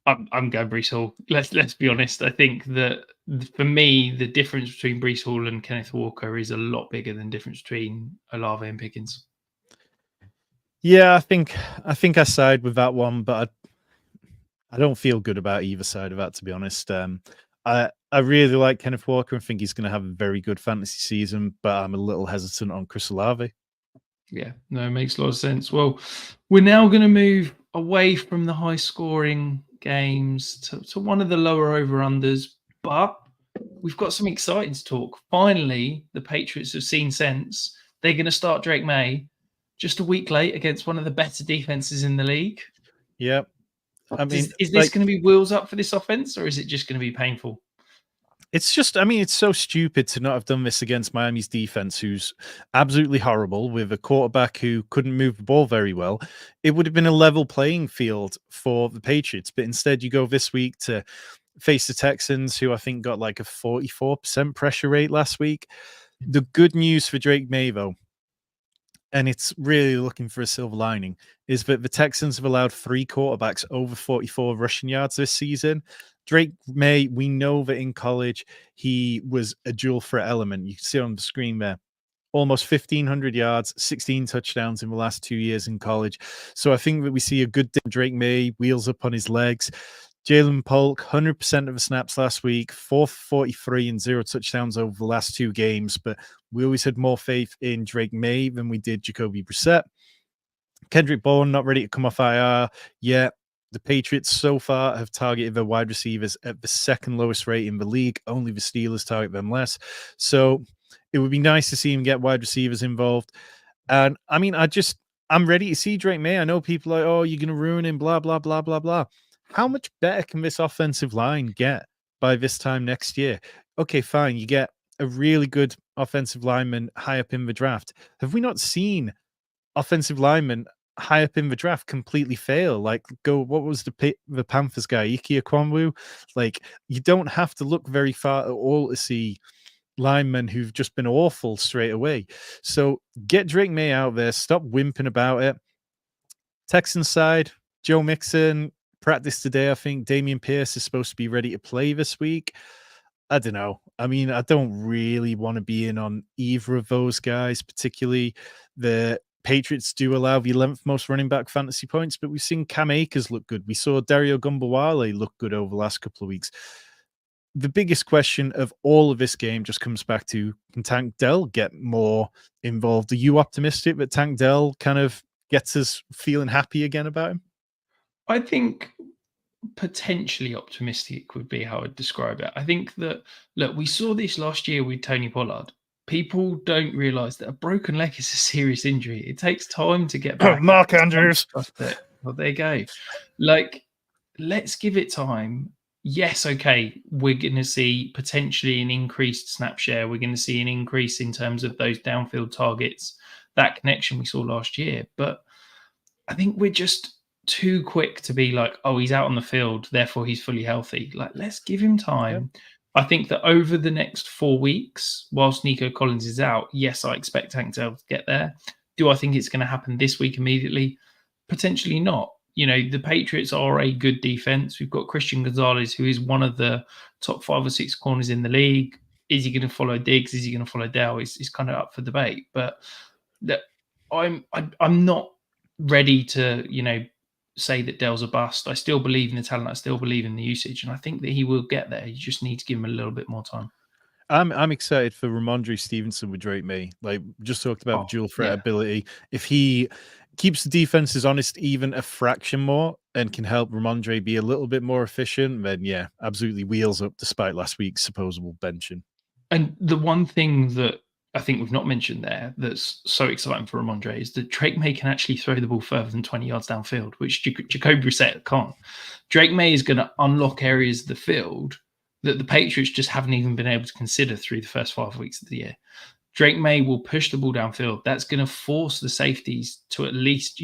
I'm going Brees Hall. Let's be honest. I think that for me, the difference between Brees Hall and Kenneth Walker is a lot bigger than the difference between Olave and Pickens. Yeah, I think I side with that one, but I don't feel good about either side of that, to be honest. I really like Kenneth Walker and think he's going to have a very good fantasy season, but I'm a little hesitant on Chris Olave. Yeah, no, it makes a lot of sense. Well, we're now going to move away from the high scoring games to one of the lower over unders, but we've got some exciting to talk. Finally, the Patriots have seen sense. They're going to start Drake May just a week late against one of the better defenses in the league. Yeah. I mean, is this going to be wheels up for this offense, or is it just going to be painful? It's just, I mean, it's so stupid to not have done this against Miami's defense, who's absolutely horrible, with a quarterback who couldn't move the ball very well. It would have been a level playing field for the Patriots, but instead you go this week to face the Texans, who I think got like a 44% pressure rate last week. The good news for Drake May, though, and it's really looking for a silver lining, is that the Texans have allowed 3 quarterbacks over 44 rushing yards this season. Drake May, we know that in college, he was a dual threat element. You can see it on the screen there. Almost 1,500 yards, 16 touchdowns in the last 2 years in college. So I think that we see a good Drake May, wheels up on his legs. Jalen Polk, 100% of the snaps last week, 443 and 0 touchdowns over the last 2 games. But we always had more faith in Drake May than we did Jacoby Brissett. Kendrick Bourne not ready to come off IR yet. The Patriots so far have targeted their wide receivers at the 2nd lowest rate in the league. Only the Steelers target them less. So it would be nice to see him get wide receivers involved. And I mean, I'm ready to see Drake May. I know people are like, oh, you're going to ruin him, blah, blah, blah, blah, blah. How much better can this offensive line get by this time next year? Okay, fine. You get a really good offensive lineman high up in the draft. Have we not seen offensive linemen high up in the draft completely fail? Like, what was the Panthers guy, Ike Ekwonu? Like, you don't have to look very far at all to see linemen who've just been awful straight away. So get Drake May out there. Stop wimping about it. Texans side, Joe Mixon practiced today. I think Damian Pierce is supposed to be ready to play this week. I don't know. I mean, I don't really want to be in on either of those guys, particularly the Patriots do allow the 11th most running back fantasy points, but we've seen Cam Akers look good. We saw Dario Gumbawale look good over the last couple of weeks. The biggest question of all of this game just comes back to, can Tank Dell get more involved? Are you optimistic that Tank Dell kind of gets us feeling happy again about him? I think potentially optimistic would be how I'd describe it. I think that, look, we saw this last year with Tony Pollard. People don't realize that a broken leg is a serious injury. It takes time to get back. It Mark takes time to Andrews. trust it. Well, there you go. Like, let's give it time. Yes, okay, we're going to see potentially an increased snap share. We're going to see an increase in terms of those downfield targets, that connection we saw last year. But I think we're just too quick to be like, oh, he's out on the field, therefore he's fully healthy. Like, let's give him Yep. time. I think that over the next 4 weeks, whilst Nico Collins is out, yes, I expect Tank Dell to get there. Do I think it's going to happen this week immediately? Potentially not. You know, the Patriots are a good defense. We've got Christian Gonzalez, who is one of the top 5 or 6 corners in the league. Is he going to follow Diggs? Is he going to follow Dell? Is kind of up for debate. But that I'm not ready to, say that Dell's a bust. I still believe in the talent. I still believe in the usage, and I think that he will get there. You just need to give him a little bit more time. I'm excited for Ramondre Stevenson with Drake May. Like, just talked about the dual threat ability. If he keeps the defenses honest even a fraction more and can help Ramondre be a little bit more efficient, then yeah, absolutely wheels up despite last week's supposable benching. And the one thing that I think we've not mentioned there that's so exciting for Ramondre is that Drake May can actually throw the ball further than 20 yards downfield, which Jacoby Brissett can't. Drake May is going to unlock areas of the field that the Patriots just haven't even been able to consider through the first 5 weeks of the year. Drake May will push the ball downfield. That's going to force the safeties to at least,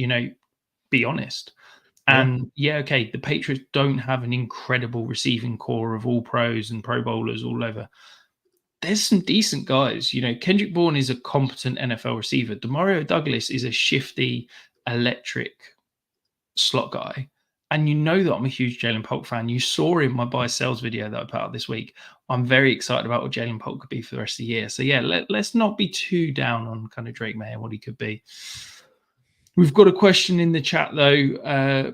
be honest. And okay, the Patriots don't have an incredible receiving core of all pros and pro bowlers all over. There's some decent guys. Kendrick Bourne is a competent NFL receiver. Demario Douglas is a shifty, electric slot guy. And you know that I'm a huge Jalen Polk fan. You saw in my buy sells video that I put out this week. I'm very excited about what Jalen Polk could be for the rest of the year. So yeah, let's not be too down on kind of Drake May and what he could be. We've got a question in the chat though.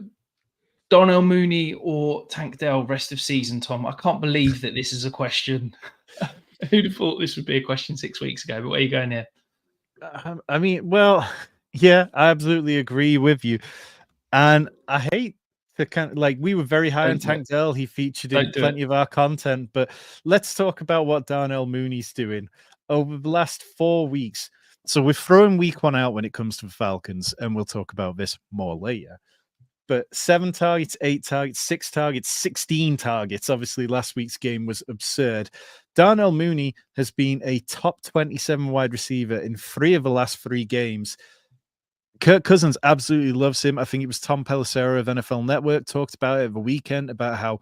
Darnell Mooney or Tank Dell rest of season, Tom? I can't believe that this is a question. Who'd have thought this would be a question 6 weeks ago? But where are you going here? I mean, well, yeah, I absolutely agree with you. And I hate to kind of we were very high on Tank Dell. He featured in plenty of our content, but let's talk about what Darnell Mooney's doing over the last 4 weeks. So we're throwing week 1 out when it comes to the Falcons, and we'll talk about this more later. But 7 targets, 8 targets, 6 targets, 16 targets. Obviously, last week's game was absurd. Darnell Mooney has been a top 27 wide receiver in 3 of the last 3 games. Kirk Cousins absolutely loves him. I think it was Tom Pelissero of NFL Network talked about it over the weekend about how,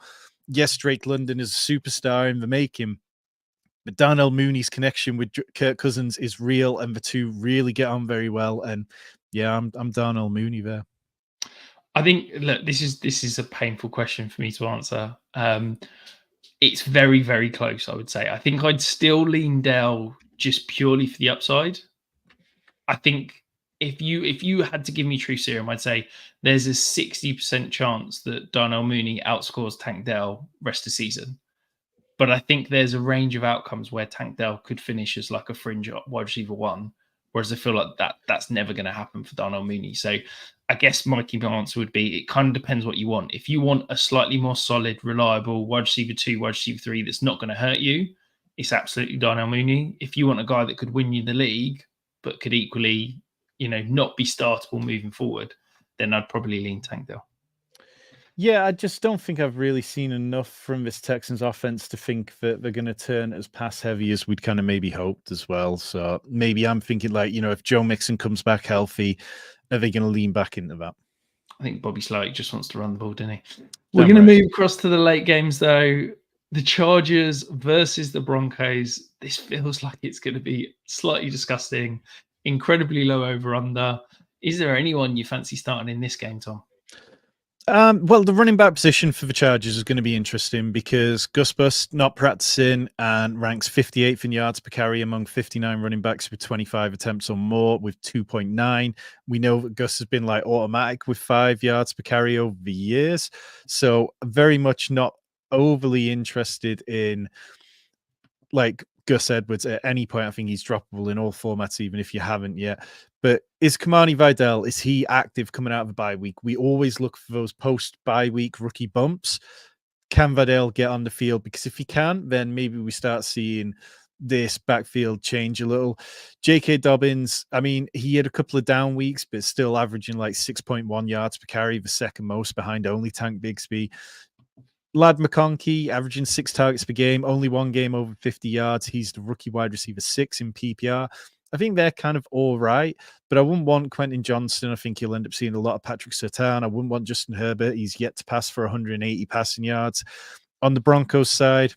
yes, Drake London is a superstar in the making, but Darnell Mooney's connection with Kirk Cousins is real, and the two really get on very well. And yeah, I'm Darnell Mooney there. I think, look, this is a painful question for me to answer. It's very, very close, I would say. I think I'd still lean Dell just purely for the upside. I think if you had to give me true serum, I'd say there's a 60% chance that Darnell Mooney outscores Tank Dell rest of season. But I think there's a range of outcomes where Tank Dell could finish as like a fringe wide receiver 1, whereas I feel like that's never going to happen for Darnell Mooney. So I guess my answer would be it kind of depends what you want. If you want a slightly more solid, reliable wide receiver 2, wide receiver 3 that's not going to hurt you, it's absolutely Darnell Mooney. If you want a guy that could win you the league, but could equally, not be startable moving forward, then I'd probably lean Tank Dell. Yeah, I just don't think I've really seen enough from this Texans offense to think that they're going to turn as pass heavy as we'd kind of maybe hoped as well. So maybe I'm thinking if Joe Mixon comes back healthy, are they going to lean back into that? I think Bobby Slowick just wants to run the ball, doesn't he? We're going to move across to the late games, though. The Chargers versus the Broncos. This feels like it's going to be slightly disgusting, incredibly low over-under. Is there anyone you fancy starting in this game, Tom? Well, the running back position for the Chargers is going to be interesting because Gus Bus not practicing and ranks 58th in yards per carry among 59 running backs with 25 attempts or more with 2.9. We know that Gus has been automatic with 5 yards per carry over the years. So very much not overly interested in Gus Edwards at any point. I think he's droppable in all formats, even if you haven't yet. But is Kamani Vidal, is he active coming out of a bye week? We always look for those post-bye week rookie bumps. Can Vidal get on the field? Because if he can, then maybe we start seeing this backfield change a little. J.K. Dobbins, I mean, he had a couple of down weeks, but still averaging like 6.1 yards per carry, the second most behind only Tank Bigsby. Lad McConkey averaging 6 targets per game, only one game over 50 yards. He's the rookie wide receiver 6 in PPR. I think they're kind of all right, but I wouldn't want Quentin Johnston. I think you'll end up seeing a lot of Patrick Surtain. I wouldn't want Justin Herbert. He's yet to pass for 180 passing yards. On the Broncos side,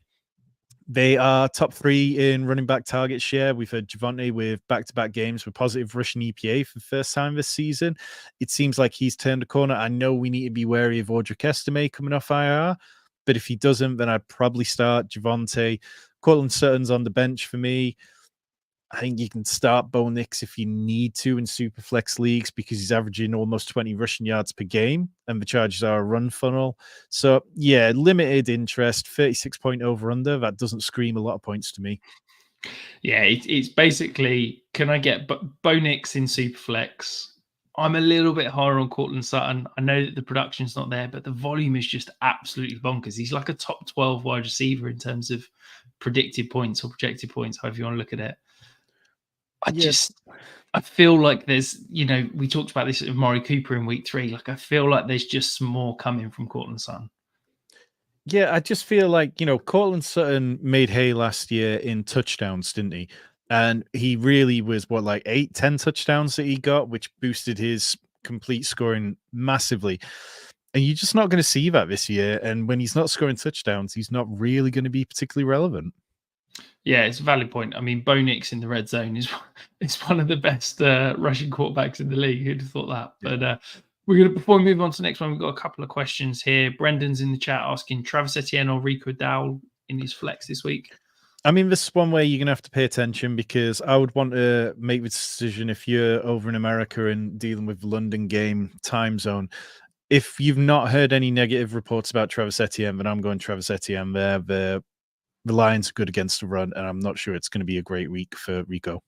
they are top 3 in running back target share. We've had Javonte with back-to-back games with positive rushing EPA for the first time this season. It seems like he's turned a corner. I know we need to be wary of Audric Estime coming off IR, but if he doesn't, then I'd probably start Javonte. Cortland Sutton's on the bench for me. I think you can start Bo Nix if you need to in super flex leagues because he's averaging almost 20 rushing yards per game and the Chargers are a run funnel. So, yeah, limited interest, 36 point over under. That doesn't scream a lot of points to me. Yeah, it's basically, can I get Bo Nix in super flex? I'm a little bit higher on Cortland Sutton. I know that the production's not there, but the volume is just absolutely bonkers. He's like a top 12 wide receiver in terms of predicted points or projected points, however you want to look at it. I feel like there's, we talked about this with Amari Cooper in week 3. Like, I feel like there's just some more coming from Cortland Sutton. Yeah, I just feel like, Cortland Sutton made hay last year in touchdowns, didn't he? And he really was, 8, 10 touchdowns that he got, which boosted his complete scoring massively. And you're just not going to see that this year. And when he's not scoring touchdowns, he's not really going to be particularly relevant. Yeah, it's a valid point. I mean, Bo Nix in the red zone is one of the best rushing quarterbacks in the league. Who'd have thought that? But before we move on to the next one, we've got a couple of questions here. Brendan's in the chat asking Travis Etienne or Rico Dowell in his flex this week. I mean, this is one where you're going to have to pay attention because I would want to make the decision if you're over in America and dealing with the London game time zone. If you've not heard any negative reports about Travis Etienne, then I'm going Travis Etienne there. The Lions are good against the run, and I'm not sure it's going to be a great week for Rico.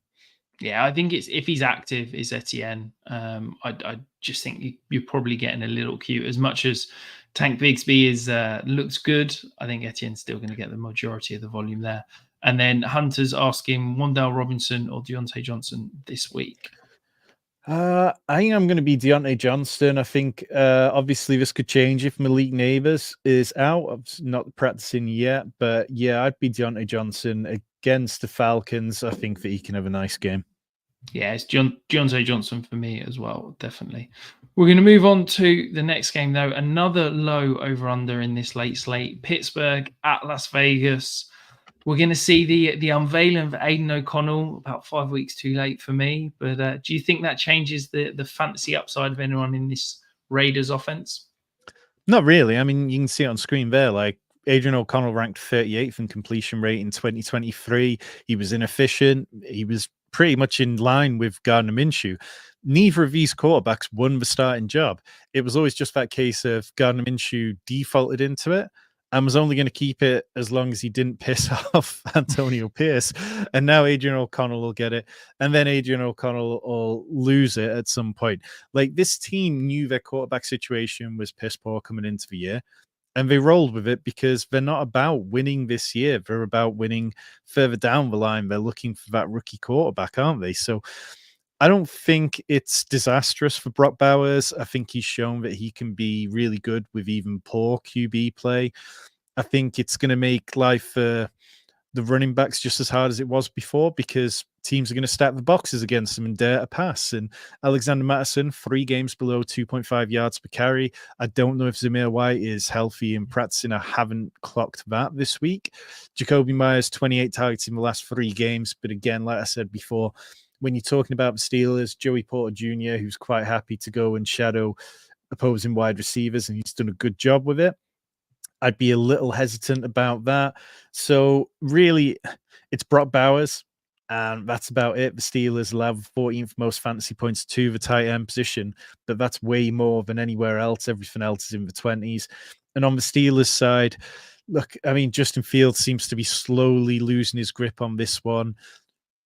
Yeah, I think if he's active, it's Etienne. I just think you're probably getting a little cute. As much as Tank Bigsby looks good, I think Etienne's still going to get the majority of the volume there. And then Hunter's asking Wan'Dale Robinson or Deontay Johnson this week. I think I'm going to be Deontay Johnston. I think obviously this could change if Malik Neighbors is out. I'm not practicing yet, but yeah, I'd be Deontay Johnson against the Falcons. I think that he can have a nice game. Yeah, it's Deontay Johnson for me as well, definitely. We're going to move on to the next game, though. Another low over-under in this late slate. Pittsburgh at Las Vegas. We're going to see the unveiling of Aiden O'Connell about 5 weeks too late for me. But do you think that changes the fantasy upside of anyone in this Raiders offense? Not really. I mean, you can see it on screen there. Like Adrian O'Connell ranked 38th in completion rate in 2023. He was inefficient. He was pretty much in line with Gardner Minshew. Neither of these quarterbacks won the starting job. It was always just that case of Gardner Minshew defaulted into it and was only going to keep it as long as he didn't piss off Antonio Pierce. And now Adrian O'Connell will get it. And then Adrian O'Connell will lose it at some point. Like, this team knew their quarterback situation was piss poor coming into the year. And they rolled with it because they're not about winning this year. They're about winning further down the line. They're looking for that rookie quarterback, aren't they? So I don't think it's disastrous for Brock Bowers. I think he's shown that he can be really good with even poor QB play. I think it's going to make life for the running backs just as hard as it was before because teams are going to stack the boxes against them and dare to pass. And Alexander Mattison, 3 games below 2.5 yards per carry. I don't know if Zamir White is healthy and practicing. I haven't clocked that this week. Jacoby Myers, 28 targets in the last 3 games. But again, like I said before, when you're talking about the Steelers, Joey Porter Jr., who's quite happy to go and shadow opposing wide receivers, and he's done a good job with it, I'd be a little hesitant about that. So really, it's Brock Bowers, and that's about it. The Steelers allow 14th most fantasy points to the tight end position, but that's way more than anywhere else. Everything else is in the 20s. And on the Steelers side, look, I mean, Justin Fields seems to be slowly losing his grip on this one.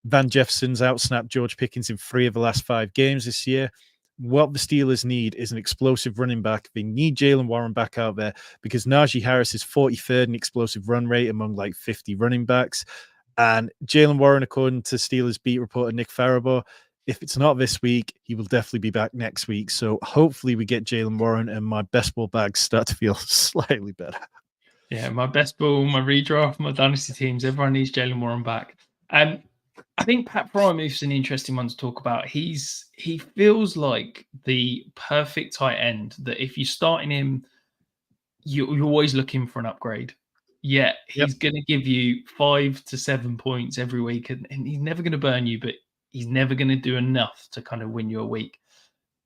Van Jefferson's outsnapped George Pickens in 3 of the last 5 games this year. What the Steelers need is an explosive running back. They need Jalen Warren back out there because Najee Harris is 43rd in explosive run rate among like 50 running backs. And Jalen Warren, according to Steelers beat reporter Nick Farabaugh, if it's not this week, he will definitely be back next week. So hopefully we get Jalen Warren and my best ball bags start to feel slightly better. Yeah, my best ball, my redraft, my dynasty teams, everyone needs Jalen Warren back. I think Pat Fryermuth's an interesting one to talk about. He feels like the perfect tight end that if you're starting him, you're always looking for an upgrade. Yeah, Yep. he's going to give you 5 to 7 points every week, and he's never going to burn you, but he's never going to do enough to kind of win you a week.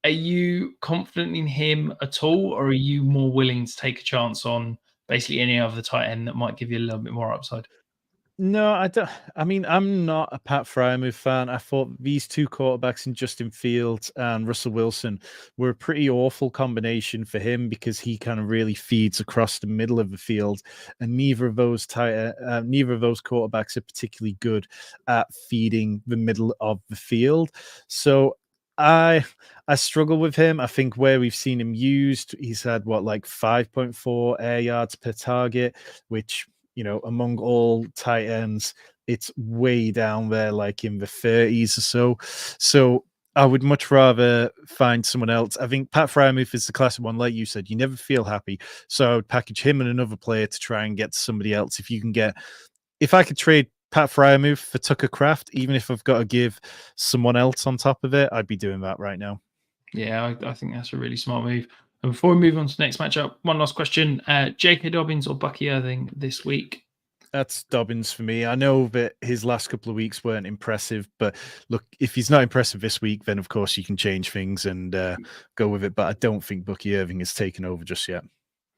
Are you confident in him at all, or are you more willing to take a chance on basically any other tight end that might give you a little bit more upside? No, I don't. I mean, I'm not a Pat Fryermuth fan. I thought these 2 quarterbacks in Justin Fields and Russell Wilson were a pretty awful combination for him because he kind of really feeds across the middle of the field, and neither of those quarterbacks are particularly good at feeding the middle of the field. So I struggle with him. I think where we've seen him used, he's had like 5.4 air yards per target, which among all tight ends, it's way down there, like in the 30s or so. So I would much rather find someone else. I think Pat Fryermuth is the classic one, like you said. You never feel happy, so I would package him and another player to try and get somebody else. If I could trade Pat Fryermuth for Tucker Kraft, even if I've got to give someone else on top of it, I'd be doing that right now. Yeah, I think that's a really smart move. And before we move on to the next matchup, one last question: J.K. Dobbins or Bucky Irving this week? That's Dobbins for me. I know that his last couple of weeks weren't impressive, but look, if he's not impressive this week, then of course you can change things and go with it. But I don't think Bucky Irving has taken over just yet.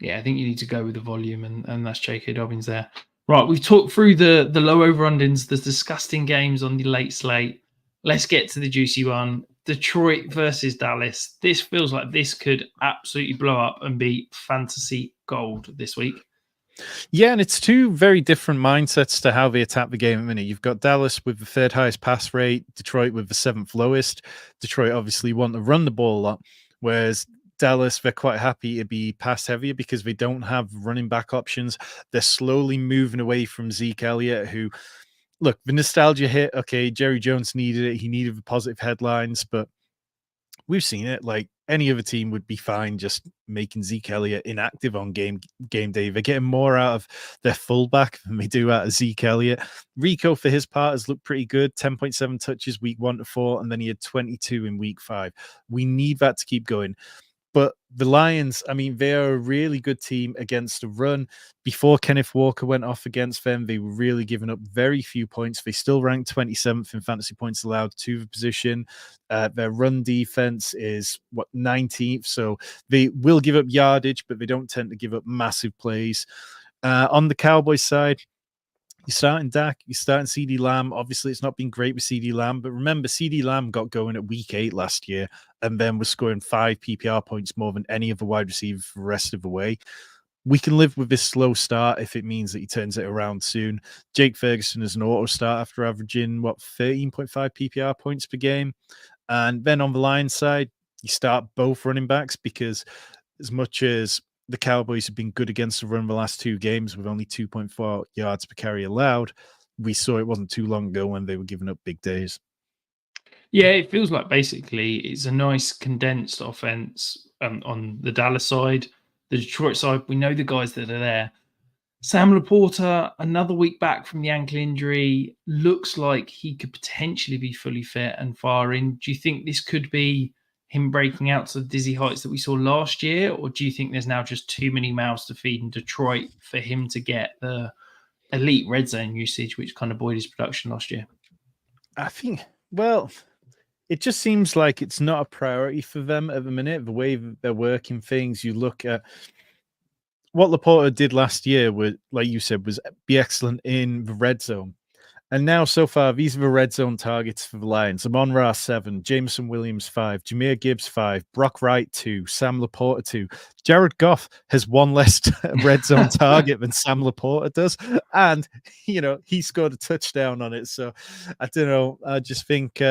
Yeah, I think you need to go with the volume, and that's J.K. Dobbins there. Right, we've talked through the low over-unders, the disgusting games on the late slate. Let's get to the juicy one. Detroit versus Dallas. This feels like this could absolutely blow up and be fantasy gold this week. Yeah, and it's 2 very different mindsets to how they attack the game at the minute. You've got Dallas with the 3rd highest pass rate, Detroit with the 7th lowest. Detroit obviously want to run the ball a lot, whereas Dallas, they're quite happy to be pass heavier because they don't have running back options. They're slowly moving away from Zeke Elliott, who, look, the nostalgia hit. Okay, Jerry Jones needed it. He needed the positive headlines, but we've seen it. Like any other team would be fine just making Zeke Elliott inactive on game day. They're getting more out of their fullback than they do out of Zeke Elliott. Rico, for his part, has looked pretty good. 10.7 touches week 1 to 4, and then he had 22 in week 5. We need that to keep going. But the Lions, I mean, they are a really good team against the run. Before Kenneth Walker went off against them, they were really giving up very few points. They still ranked 27th in fantasy points allowed to the position. Their run defense is 19th, so they will give up yardage, but they don't tend to give up massive plays. On the Cowboys side, you're starting Dak, you're starting CD Lamb. Obviously, it's not been great with CD Lamb, but remember, CD Lamb got going at week 8 last year and then was scoring 5 PPR points more than any other wide receiver for the rest of the way. We can live with this slow start if it means that he turns it around soon. Jake Ferguson is an auto start after averaging, 13.5 PPR points per game. And then on the Lions side, you start both running backs because as much as the Cowboys have been good against the run the last 2 games with only 2.4 yards per carry allowed, we saw it wasn't too long ago when they were giving up big days. Yeah, it feels like basically it's a nice condensed offense on the Dallas side. The Detroit side, we know the guys that are there. Sam Laporta, another week back from the ankle injury, looks like he could potentially be fully fit and firing. Do you think this could be him breaking out to the dizzy heights that we saw last year? Or do you think there's now just too many mouths to feed in Detroit for him to get the elite red zone usage, which kind of buoyed his production last year? I think, well, it just seems like it's not a priority for them at the minute. The way they're working things, you look at what Laporta did last year, like you said, was be excellent in the red zone. And now, so far, these are the red zone targets for the Lions. Amon-Ra, 7, Jameson Williams, 5, Jameer Gibbs, 5, Brock Wright, 2, Sam Laporta, 2. Jared Goff has one less red zone target than Sam Laporta does. And, he scored a touchdown on it. So I don't know. I just think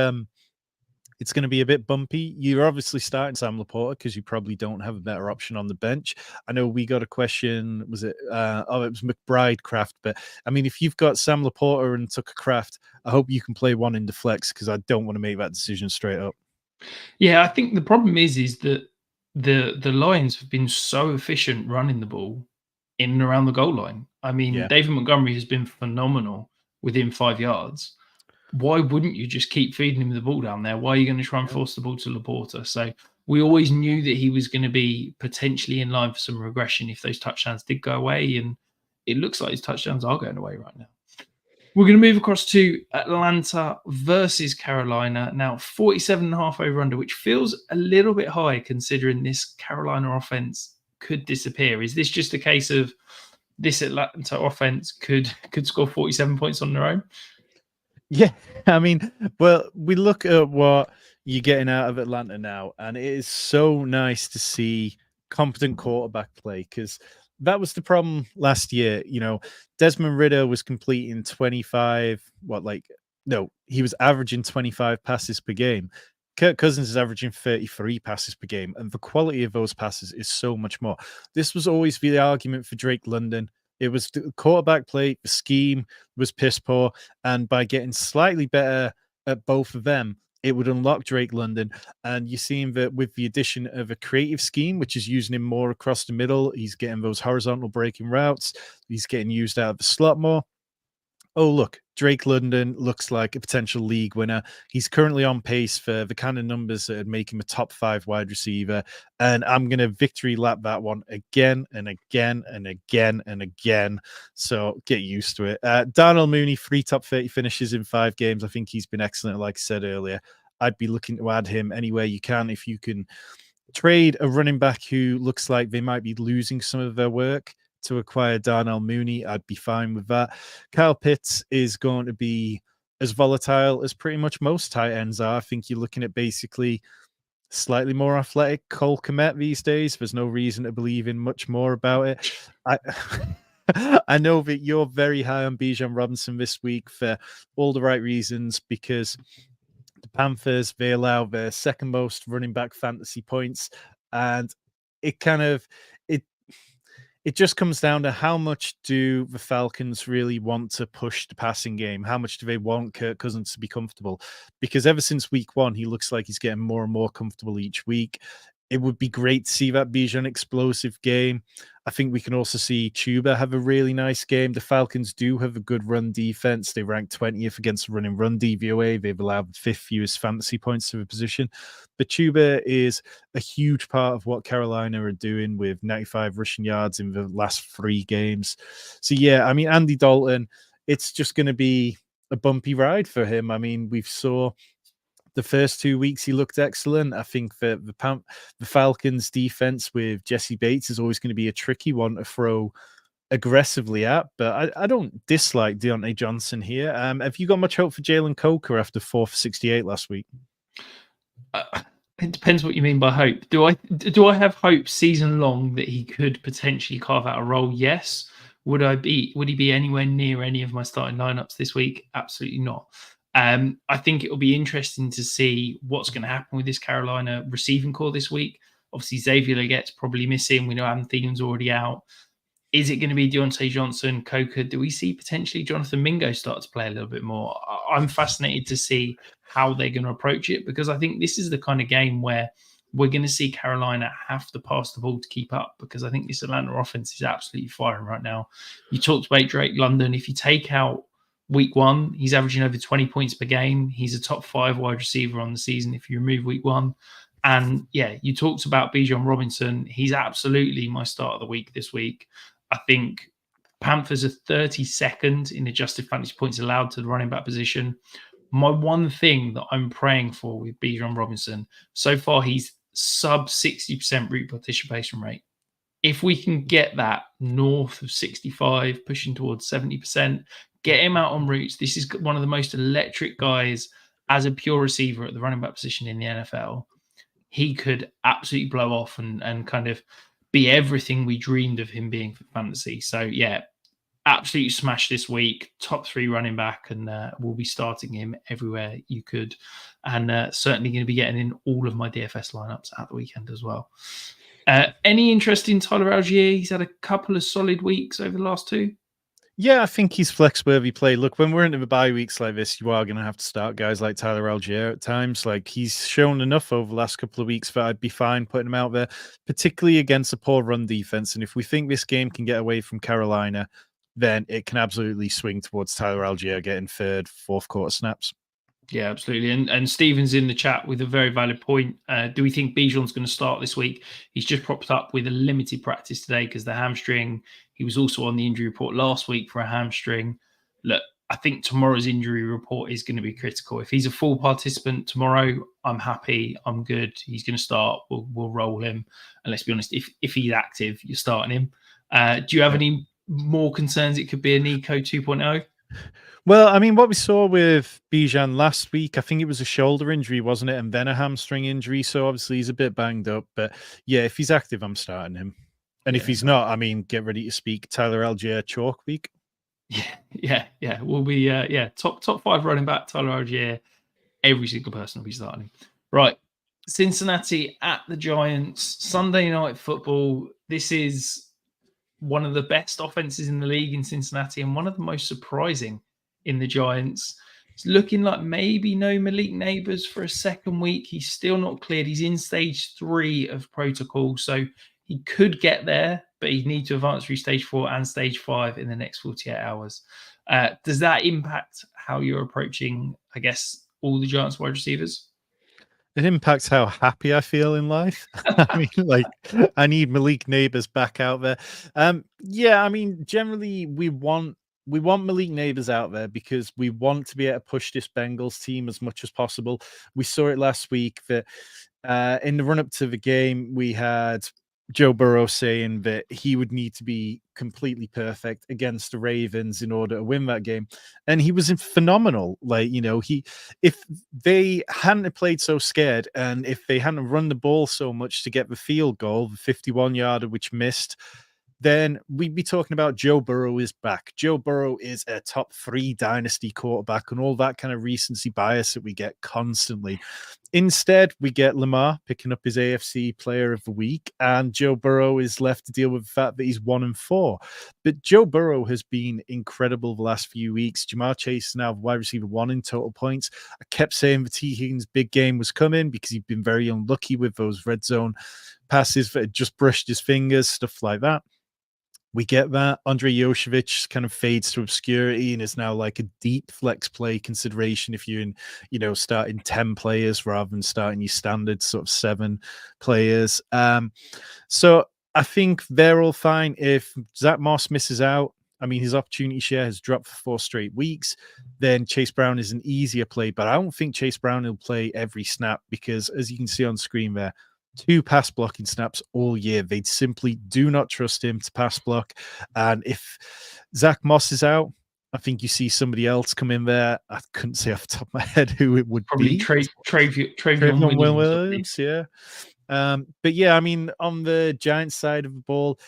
it's going to be a bit bumpy. You're obviously starting Sam Laporta because you probably don't have a better option on the bench. I know we got a question. Was it? It was McBride Craft. But I mean, if you've got Sam Laporta and Tucker Craft, I hope you can play one in the flex because I don't want to make that decision straight up. Yeah, I think the problem is that the Lions have been so efficient running the ball in and around the goal line. I mean, Yeah. David Montgomery has been phenomenal within 5 yards. Why wouldn't you just keep feeding him the ball down there? Why are you going to try and force the ball to Laporta? So we always knew that he was going to be potentially in line for some regression if those touchdowns did go away. And it looks like his touchdowns are going away right now. We're going to move across to Atlanta versus Carolina. Now, 47.5 over under, which feels a little bit high considering this Carolina offense could disappear. Is this just a case of this Atlanta offense could score 47 points on their own? Yeah, I mean, well, we look at what you're getting out of Atlanta now, and it is so nice to see competent quarterback play because that was the problem last year. Desmond Ridder was completing 25, no, he was averaging 25 passes per game. Kirk Cousins is averaging 33 passes per game, and the quality of those passes is so much more. This was always the argument for Drake London. It was the quarterback play, the scheme was piss poor. And by getting slightly better at both of them, it would unlock Drake London. And you're seeing that with the addition of a creative scheme, which is using him more across the middle, he's getting those horizontal breaking routes. He's getting used out of the slot more. Oh, look, Drake London looks like a potential league winner. He's currently on pace for the kind of numbers that would make him a top 5 wide receiver. And I'm going to victory lap that one again and again and again and again. So get used to it. Darnell Mooney, 3 top 30 finishes in 5 games. I think he's been excellent, like I said earlier. I'd be looking to add him anywhere you can if you can trade a running back who looks like they might be losing some of their work to acquire Darnell Mooney. I'd be fine with that. Kyle Pitts is going to be as volatile as pretty much most tight ends are. I think you're looking at basically slightly more athletic Cole Kmet these days. There's no reason to believe in much more about it. I know that you're very high on Bijan Robinson this week for all the right reasons because the Panthers, they allow their second most running back fantasy points. And it kind of, it just comes down to how much do the Falcons really want to push the passing game? How much do they want Kirk Cousins to be comfortable? Because ever since week 1, he looks like he's getting more and more comfortable each week. It would be great to see that Bijan explosive game. I think we can also see Chuba have a really nice game. The Falcons do have a good run defense. They rank 20th against the running run DVOA. They've allowed 5th fewest fantasy points to the position. But Chuba is a huge part of what Carolina are doing with 95 rushing yards in the last 3 games. So, yeah, I mean, Andy Dalton, it's just going to be a bumpy ride for him. I mean, we've saw the first 2 weeks he looked excellent. I think that the Falcons defense with Jesse Bates is always going to be a tricky one to throw aggressively at, but I don't dislike Deontay Johnson here. Have you got much hope for Jalen Coker after 4 for 68 last week? It depends what you mean by hope. Do I have hope season long that he could potentially carve out a role? Yes. Would he be anywhere near any of my starting lineups this week? Absolutely not. I think it will be interesting to see what's going to happen with this Carolina receiving core this week. Obviously, Xavier Leggette's probably missing. We know Adam Thielen's already out. Is it going to be Deontay Johnson, Coker? Do we see potentially Jonathan Mingo start to play a little bit more? I'm fascinated to see how they're going to approach it because I think this is the kind of game where we're going to see Carolina have to pass the ball to keep up because I think this Atlanta offense is absolutely firing right now. You talked about Drake London. If you take out week 1, he's averaging over 20 points per game. He's a top 5 wide receiver on the season if you remove week 1. And yeah, you talked about Bijan Robinson. He's absolutely my start of the week this week. I think Panthers are 32nd in adjusted fantasy points allowed to the running back position. My one thing that I'm praying for with Bijan Robinson, so far he's sub 60% route participation rate. if we can get that north of 65, pushing towards 70%, get him out on routes. This is one of the most electric guys as a pure receiver at the running back position in the NFL. He could absolutely blow off and kind of be everything we dreamed of him being for fantasy. So, yeah, absolutely smashed this week. Top 3 running back, and we'll be starting him everywhere you could. And certainly going to be getting in all of my DFS lineups at the weekend as well. Any interest in Tyler Algier? He's had a couple of solid weeks over the last 2. Yeah, I think he's flex-worthy play. Look, when we're into the bye weeks like this, you are going to have to start guys like Tyler Algier at times. Like, he's shown enough over the last couple of weeks that I'd be fine putting him out there, particularly against a poor run defense. And if we think this game can get away from Carolina, then it can absolutely swing towards Tyler Algier getting third, fourth quarter snaps. Yeah, absolutely. And Stephen's in the chat with a very valid point. Do we think Bijan's going to start this week? He's just propped up with a limited practice today because the hamstring. He was also on the injury report last week for a hamstring. Look, I think tomorrow's injury report is going to be critical. If he's a full participant tomorrow, I'm happy. I'm good. He's going to start. We'll roll him. And let's be honest, if he's active, you're starting him. Do you have any more concerns? It could be a Nico 2.0. Well, I mean, what we saw with Bijan last week, I think it was a shoulder injury, wasn't it? And then a hamstring injury. So obviously he's a bit banged up. But yeah, if he's active, I'm starting him. And if he's not, I mean, get ready to speak. Tyler Algier chalk week. Yeah. We'll be top 5 running back, Tyler Algier. Every single person will be starting him. Right. Cincinnati at the Giants, Sunday night football. This is one of the best offenses in the league in Cincinnati and one of the most surprising in the Giants. It's looking like maybe no Malik Neighbors for a second week. He's still not cleared. He's in stage 3 of protocol. So he could get there, but he'd need to advance through stage 4 and stage 5 in the next 48 hours. Does that impact how you're approaching, I guess, all the Giants wide receivers? It impacts how happy I feel in life. I mean, like, I need Malik Neighbors back out there. Yeah, I mean, generally we want Malik Neighbors out there because we want to be able to push this Bengals team as much as possible. We saw it last week that in the run up to the game, we had Joe Burrow saying that he would need to be completely perfect against the Ravens in order to win that game. And he was phenomenal. Like, you know, if they hadn't played so scared and if they hadn't run the ball so much to get the field goal, the 51-yarder, which missed, then we'd be talking about Joe Burrow is back. Joe Burrow is a top 3 dynasty quarterback and all that kind of recency bias that we get constantly. Instead, we get Lamar picking up his AFC Player of the Week, and Joe Burrow is left to deal with the fact that he's 1-4. But Joe Burrow has been incredible the last few weeks. Jamar Chase is now wide receiver 1 in total points. I kept saying that T. Higgins' big game was coming because he'd been very unlucky with those red zone passes that had just brushed his fingers, stuff like that. We get that. Andrei Yoshevich kind of fades to obscurity and is now like a deep flex play consideration if you're in, you know, starting 10 players rather than starting your standard sort of 7 players. So I think they're all fine. If Zach Moss misses out, I mean, his opportunity share has dropped for 4 straight weeks, then Chase Brown is an easier play. But I don't think Chase Brown will play every snap because, as you can see on screen there, 2 pass blocking snaps all year. They simply do not trust him to pass block. And if Zach Moss is out, I think you see somebody else come in there. I couldn't say off the top of my head who it would Probably be. Travion Williams, yeah. But yeah, I mean, on the Giants side of the ball,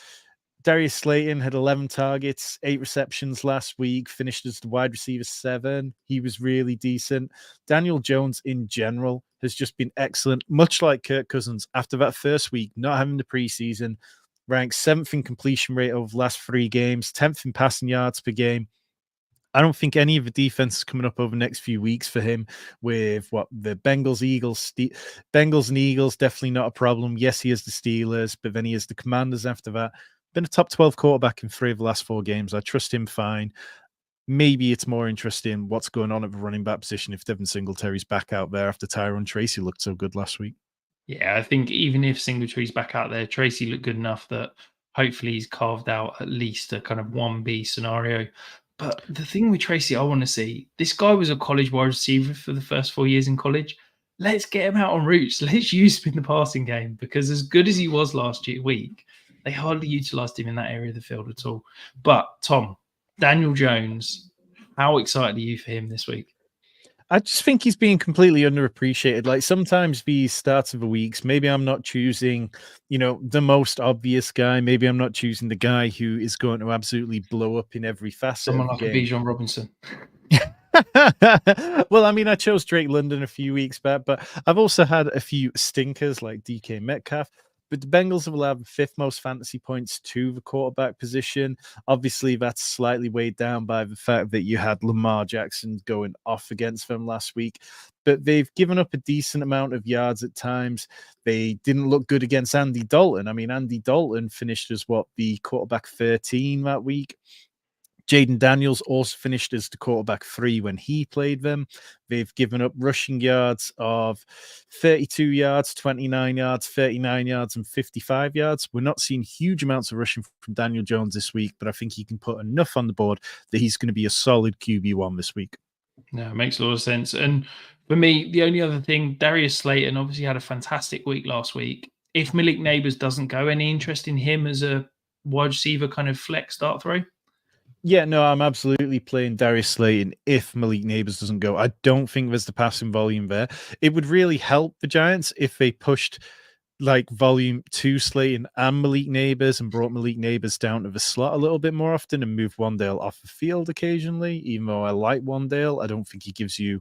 Darius Slayton had 11 targets, 8 receptions last week, finished as the wide receiver 7. He was really decent. Daniel Jones in general has just been excellent, much like Kirk Cousins. After that first week, not having the preseason, ranked 7th in completion rate over the last 3 games, 10th in passing yards per game. I don't think any of the defense is coming up over the next few weeks for him with what the Bengals and Eagles, definitely not a problem. Yes, he has the Steelers, but then he has the Commanders after that. Been a top 12 quarterback in 3 of the last 4 games. I trust him fine. Maybe it's more interesting what's going on at the running back position if Devin Singletary's back out there after Tyrone Tracy looked so good last week. Yeah, I think even if Singletary's back out there, Tracy looked good enough that hopefully he's carved out at least a kind of 1B scenario. But the thing with Tracy, I want to see, this guy was a college wide receiver for the first 4 years in college. Let's get him out on routes. Let's use him in the passing game because as good as he was last week, They hardly utilised him in that area of the field at all. But Tom, Daniel Jones, how excited are you for him this week? I just think he's being completely underappreciated. Like sometimes these starts of the weeks, maybe I'm not choosing, the most obvious guy. Maybe I'm not choosing the guy who is going to absolutely blow up in every facet Someone of the like a game. Bijan Robinson. Well, I mean, I chose Drake London a few weeks back, but I've also had a few stinkers like DK Metcalf. But the Bengals have allowed the fifth most fantasy points to the quarterback position. Obviously, that's slightly weighed down by the fact that you had Lamar Jackson going off against them last week. But they've given up a decent amount of yards at times. They didn't look good against Andy Dalton. I mean, Andy Dalton finished as the quarterback 13 that week. Jaden Daniels also finished as the quarterback 3 when he played them. They've given up rushing yards of 32 yards, 29 yards, 39 yards, and 55 yards. We're not seeing huge amounts of rushing from Daniel Jones this week, but I think he can put enough on the board that he's going to be a solid QB1 this week. No, it makes a lot of sense. And for me, the only other thing, Darius Slayton obviously had a fantastic week last week. If Malik Neighbors doesn't go, any interest in him as a wide receiver kind of flex start throw? Yeah, no, I'm absolutely playing Darius Slayton if Malik Neighbors doesn't go. I don't think there's the passing volume there. It would really help the Giants if they pushed like volume to Slayton and Malik Neighbors and brought Malik Neighbors down to the slot a little bit more often and moved Wandale off the field occasionally. Even though I like Wandale, I don't think he gives you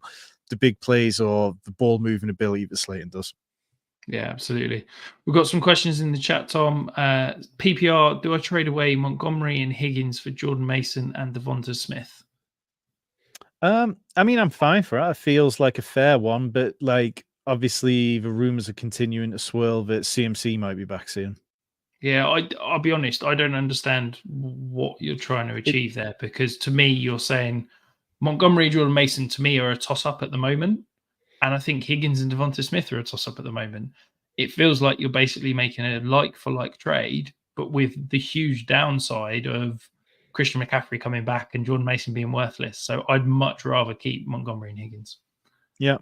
the big plays or the ball moving ability that Slayton does. Yeah, absolutely. We've got some questions in the chat, Tom. PPR, do I trade away Montgomery and Higgins for Jordan Mason and Devonta Smith? I mean, I'm fine for it. It feels like a fair one, but like obviously the rumors are continuing to swirl that CMC might be back soon. Yeah, I'll be honest. I don't understand what you're trying to It, achieve there because to me, you're saying Montgomery and Jordan Mason to me are a toss up at the moment. And I think Higgins and Devonta Smith are a toss up at the moment. It feels like you're basically making a like for like trade, but with the huge downside of Christian McCaffrey coming back and Jordan Mason being worthless. So I'd much rather keep Montgomery and Higgins. yeah.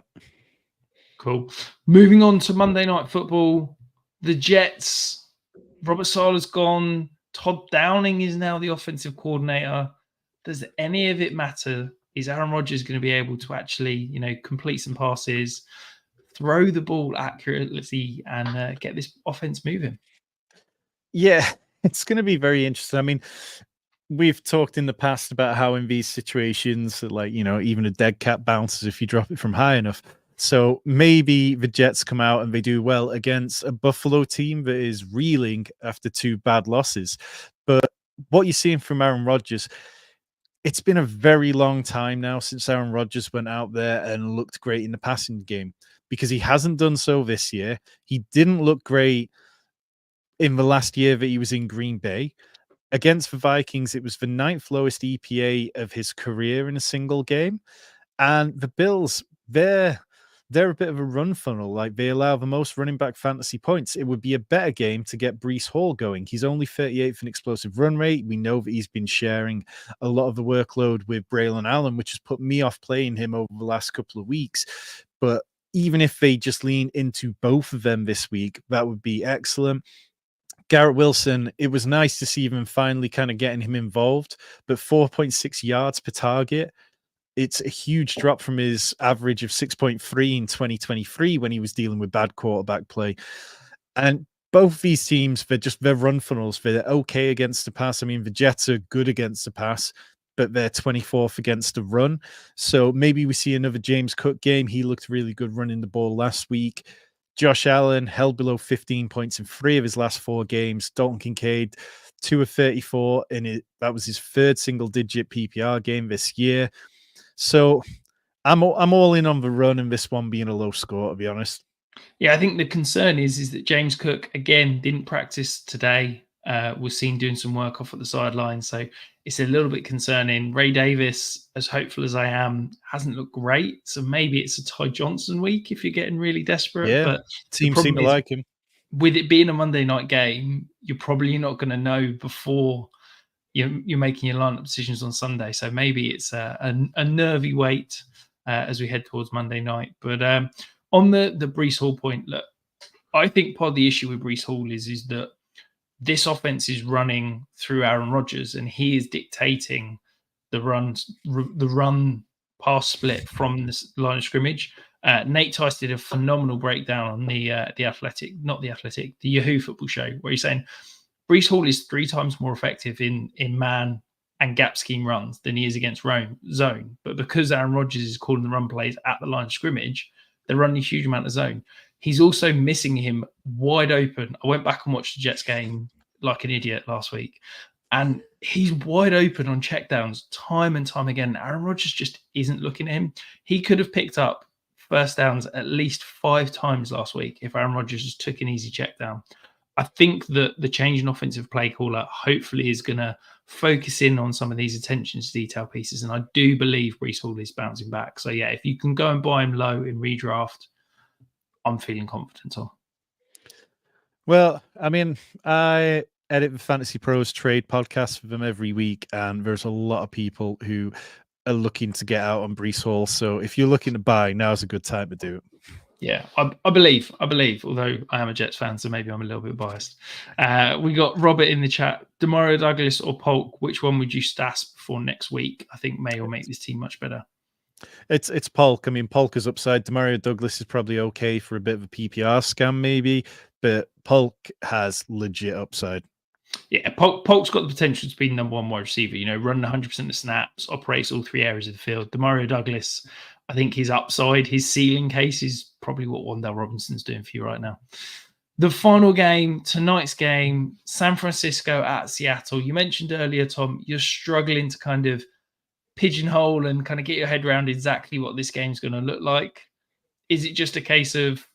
Cool. Moving on to Monday Night Football. The Jets, Robert Sala's gone. Todd Downing is now the offensive coordinator. Does any of it matter? Is Aaron Rodgers going to be able to actually, complete some passes, throw the ball accurately, and get this offense moving? Yeah, it's going to be very interesting. I mean, we've talked in the past about how in these situations, like, even a dead cat bounces if you drop it from high enough. So maybe the Jets come out and they do well against a Buffalo team that is reeling after 2 bad losses. But what you're seeing from Aaron Rodgers, it's been a very long time now since Aaron Rodgers went out there and looked great in the passing game because he hasn't done so this year. He didn't look great in the last year that he was in Green Bay. Against the Vikings, it was the 9th lowest EPA of his career in a single game. And the Bills, they're a bit of a run funnel. Like they allow the most running back fantasy points. It would be a better game to get Breece Hall going. He's only 38th in explosive run rate. We know that he's been sharing a lot of the workload with Braylon Allen, which has put me off playing him over the last couple of weeks. But even if they just lean into both of them this week, that would be excellent. Garrett Wilson, it was nice to see them finally kind of getting him involved, but 4.6 yards per target. It's a huge drop from his average of 6.3 in 2023 when he was dealing with bad quarterback play. And both these teams, they're run funnels. They're okay against the pass. I mean, the Jets are good against the pass, but they're 24th against the run. So maybe we see another James Cook game. He looked really good running the ball last week. Josh Allen held below 15 points in 3 of his last 4 games. Dalton Kincaid, 2 of 34, and that was his 3rd single-digit PPR game this year. So I'm all in on the run and this one being a low score, to be honest. Yeah, I think the concern is that James Cook, again, didn't practice today. Was seen doing some work off at the sideline. So it's a little bit concerning. Ray Davis, as hopeful as I am, hasn't looked great. So maybe it's a Ty Johnson week if you're getting really desperate. Yeah, But the teams seem problem to is, like him. with it being a Monday night game, you're probably not going to know before you're making your lineup decisions on Sunday. So maybe it's a nervy wait as we head towards Monday night. But on the Breece Hall point, look, I think part of the issue with Breece Hall is that this offense is running through Aaron Rodgers, and he is dictating the run pass split from this line of scrimmage. Nate Tice did a phenomenal breakdown on the Yahoo Football Show, where he's saying Brees Hall is 3 times more effective in man and gap scheme runs than he is against zone. But because Aaron Rodgers is calling the run plays at the line of scrimmage, they're running a huge amount of zone. He's also missing him wide open. I went back and watched the Jets game like an idiot last week, and he's wide open on checkdowns time and time again. Aaron Rodgers just isn't looking at him. He could have picked up first downs at least 5 times last week if Aaron Rodgers just took an easy check down. I think that the change in offensive play caller hopefully is going to focus in on some of these attention to detail pieces. And I do believe Brees Hall is bouncing back. So, yeah, if you can go and buy him low in redraft, I'm feeling confident on. Well, I mean, I edit the Fantasy Pros trade podcast for them every week, and there's a lot of people who are looking to get out on Brees Hall. So if you're looking to buy, now's a good time to do it. Yeah, I believe, although I am a Jets fan, so maybe I'm a little bit biased. We got Robert in the chat. Demario Douglas or Polk, which one would you stash before next week? I think May will make this team much better. It's Polk. I mean, Polk is upside. Demario Douglas is probably okay for a bit of a PPR scam, maybe, but Polk has legit upside. Yeah, Polk's got the potential to be the number 1 wide receiver. You know, running 100% of snaps, operates all 3 areas of the field. Demario Douglas, I think his upside, his ceiling case is probably what Wan'Dale Robinson's doing for you right now. The final game, tonight's game, San Francisco at Seattle. You mentioned earlier, Tom, you're struggling to kind of pigeonhole and kind of get your head around exactly what this game's going to look like. Is it just a case of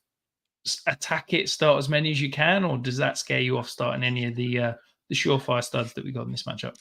attack it, start as many as you can, or does that scare you off starting any of the surefire studs that we got in this matchup?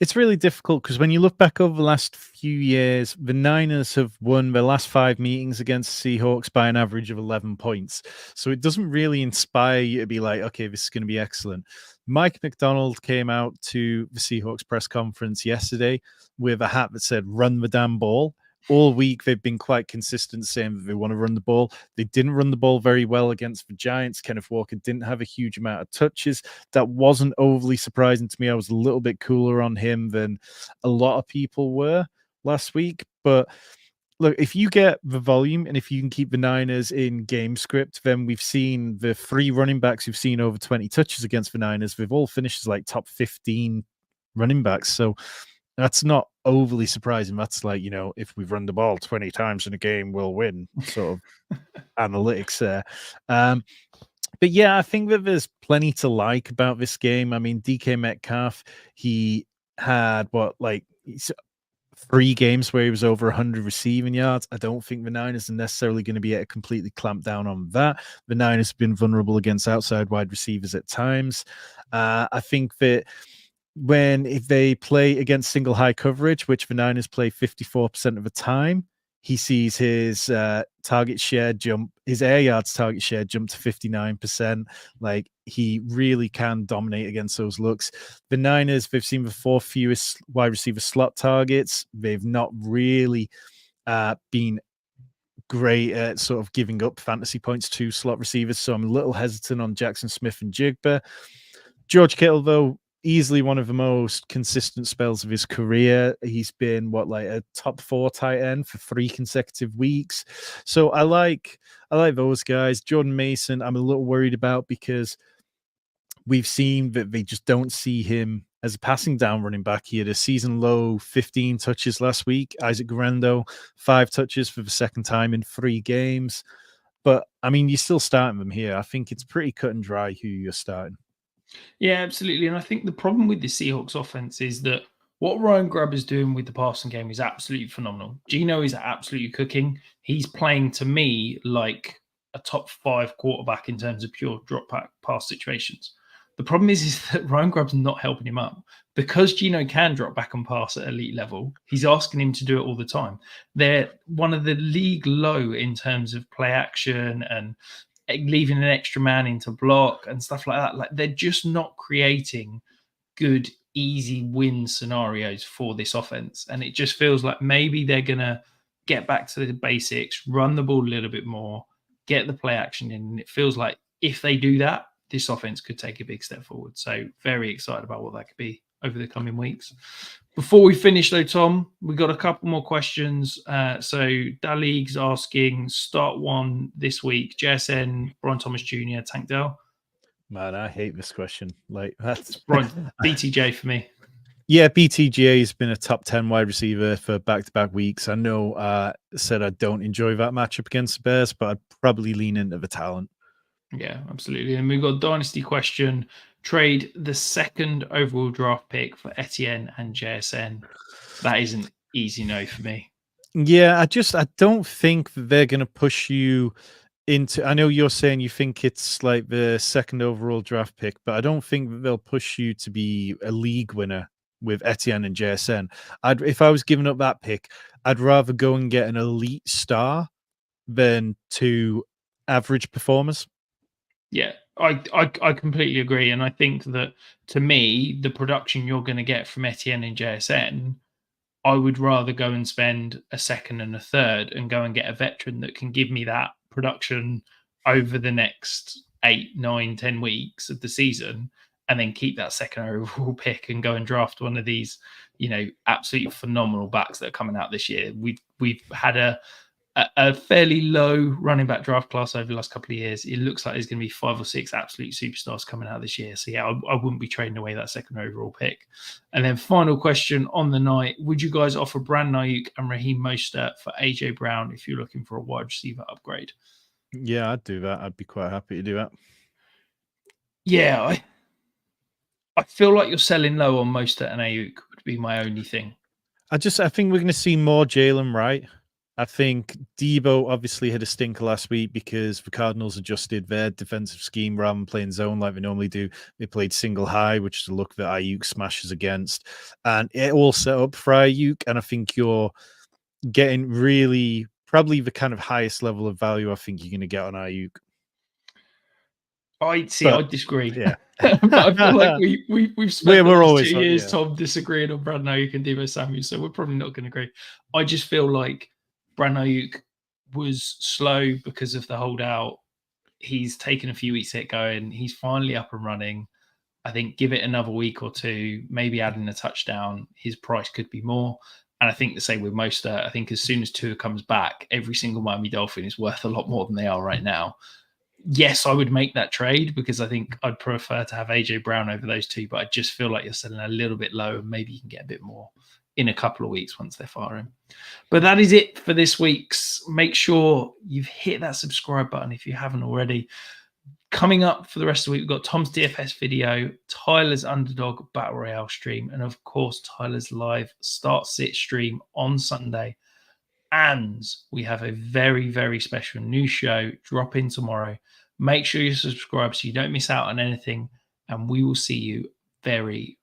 It's really difficult because when you look back over the last few years, the Niners have won their last 5 meetings against Seahawks by an average of 11 points. So it doesn't really inspire you to be like, okay, this is going to be excellent. Mike McDonald came out to the Seahawks press conference yesterday with a hat that said, run the damn ball. All week, they've been quite consistent saying that they want to run the ball. They didn't run the ball very well against the Giants. Kenneth Walker didn't have a huge amount of touches. That wasn't overly surprising to me. I was a little bit cooler on him than a lot of people were last week. But look, if you get the volume and if you can keep the Niners in game script, then we've seen the 3 running backs who've seen over 20 touches against the Niners. They've all finished as like top 15 running backs. So that's not overly surprising. That's like, you know, if we run the ball 20 times in a game, we'll win sort of analytics there. But yeah, I think that there's plenty to like about this game. I mean, DK Metcalf, he had 3 games where he was over 100 receiving yards. I don't think the Niners are necessarily going to be able to completely clamp down on that. The Niners have been vulnerable against outside wide receivers at times. I think that if they play against single high coverage, which the Niners play 54% of the time, he sees his target share jump, his air yards target share jump to 59%. Like, he really can dominate against those looks. The Niners, they've seen the 4th fewest wide receiver slot targets. They've not really been great at sort of giving up fantasy points to slot receivers. So I'm a little hesitant on Jackson Smith and Jigba. George Kittle, though, easily one of the most consistent spells of his career. He's been a top 4 tight end for 3 consecutive weeks. So I like those guys. Jordan Mason, I'm a little worried about because we've seen that they just don't see him as a passing down running back. He had a season low 15 touches last week. Isaac Guerrero, 5 touches for the second time in 3 games. But I mean, you're still starting them here. I think it's pretty cut and dry who you're starting. Yeah, absolutely. And I think the problem with the Seahawks offense is that what Ryan Grubb is doing with the passing game is absolutely phenomenal. Geno is absolutely cooking. He's playing, to me, like a top 5 quarterback in terms of pure drop back pass situations. The problem is that Ryan Grubb's not helping him up. Because Geno can drop back and pass at elite level, he's asking him to do it all the time. They're one of the league low in terms of play action and leaving an extra man into block and stuff like that. Like, they're just not creating good, easy win scenarios for this offense. And it just feels like maybe they're going to get back to the basics, run the ball a little bit more, get the play action in. And it feels like if they do that, this offense could take a big step forward. So very excited about what that could be over the coming weeks. Before we finish, though, Tom, we got a couple more questions. So Dalig's asking, start one this week: JSN, Brian Thomas Jr., Tank Dell. Man, I hate this question. Like that's Brian, BTJ for me. Yeah, BTGA has been a top 10 wide receiver for back-to-back weeks. I know said I don't enjoy that matchup against the Bears, but I'd probably lean into the talent. Yeah, absolutely. And we've got a dynasty question. Trade the second overall draft pick for Etienne and JSN. That isn't easy no for me. Yeah, I don't think that they're going to push you into. I know you're saying you think it's like the second overall draft pick, but I don't think that they'll push you to be a league winner with Etienne and JSN. If I was giving up that pick, I'd rather go and get an elite star than two average performers. Yeah, I completely agree. And I think that, to me, the production you're going to get from Etienne and JSN, I would rather go and spend a second and a third and go and get a veteran that can give me that production over the next 8, 9, 10 weeks of the season, and then keep that second overall pick and go and draft one of these, absolutely phenomenal backs that are coming out this year. We've had a fairly low running back draft class over the last couple of years. It looks like there's going to be 5 or 6 absolute superstars coming out this year. So, yeah, I wouldn't be trading away that second overall pick. And then final question on the night: would you guys offer Brandon Ayuk and Raheem Mostert for AJ Brown if you're looking for a wide receiver upgrade? Yeah, I'd do that. I'd be quite happy to do that. Yeah, I feel like you're selling low on Mostert and Ayuk would be my only thing. I think we're going to see more Jalen Wright. I think Debo obviously had a stinker last week because the Cardinals adjusted their defensive scheme rather than playing zone like they normally do. They played single high, which is a look that Ayuk smashes against. And it all set up for Ayuk. And I think you're getting really probably the kind of highest level of value I think you're going to get on Ayuk. I disagree. Yeah. But I feel like we've spent the we're last always 2 years, yeah. Tom, disagreeing on Brandon Ayuk and Deebo Samuel, so we're probably not going to agree. I just feel like Brandon Ayuk was slow because of the holdout. He's taken a few weeks to get going. He's finally up and running. I think give it another week or two, maybe adding a touchdown, his price could be more. And I think the same with Mostert. I think as soon as Tua comes back, every single Miami Dolphin is worth a lot more than they are right now. Yes, I would make that trade because I think I'd prefer to have AJ Brown over those two, but I just feel like you're selling a little bit low and maybe you can get a bit more in a couple of weeks once they're firing. But that is it for this week's. Make sure you've hit that subscribe button if you haven't already. Coming up for the rest of the week, we've got Tom's DFS video, Tyler's Underdog Battle Royale stream, and of course, Tyler's live start sit stream on Sunday. And we have a very, very special new show dropping tomorrow. Make sure you subscribe so you don't miss out on anything. And we will see you very,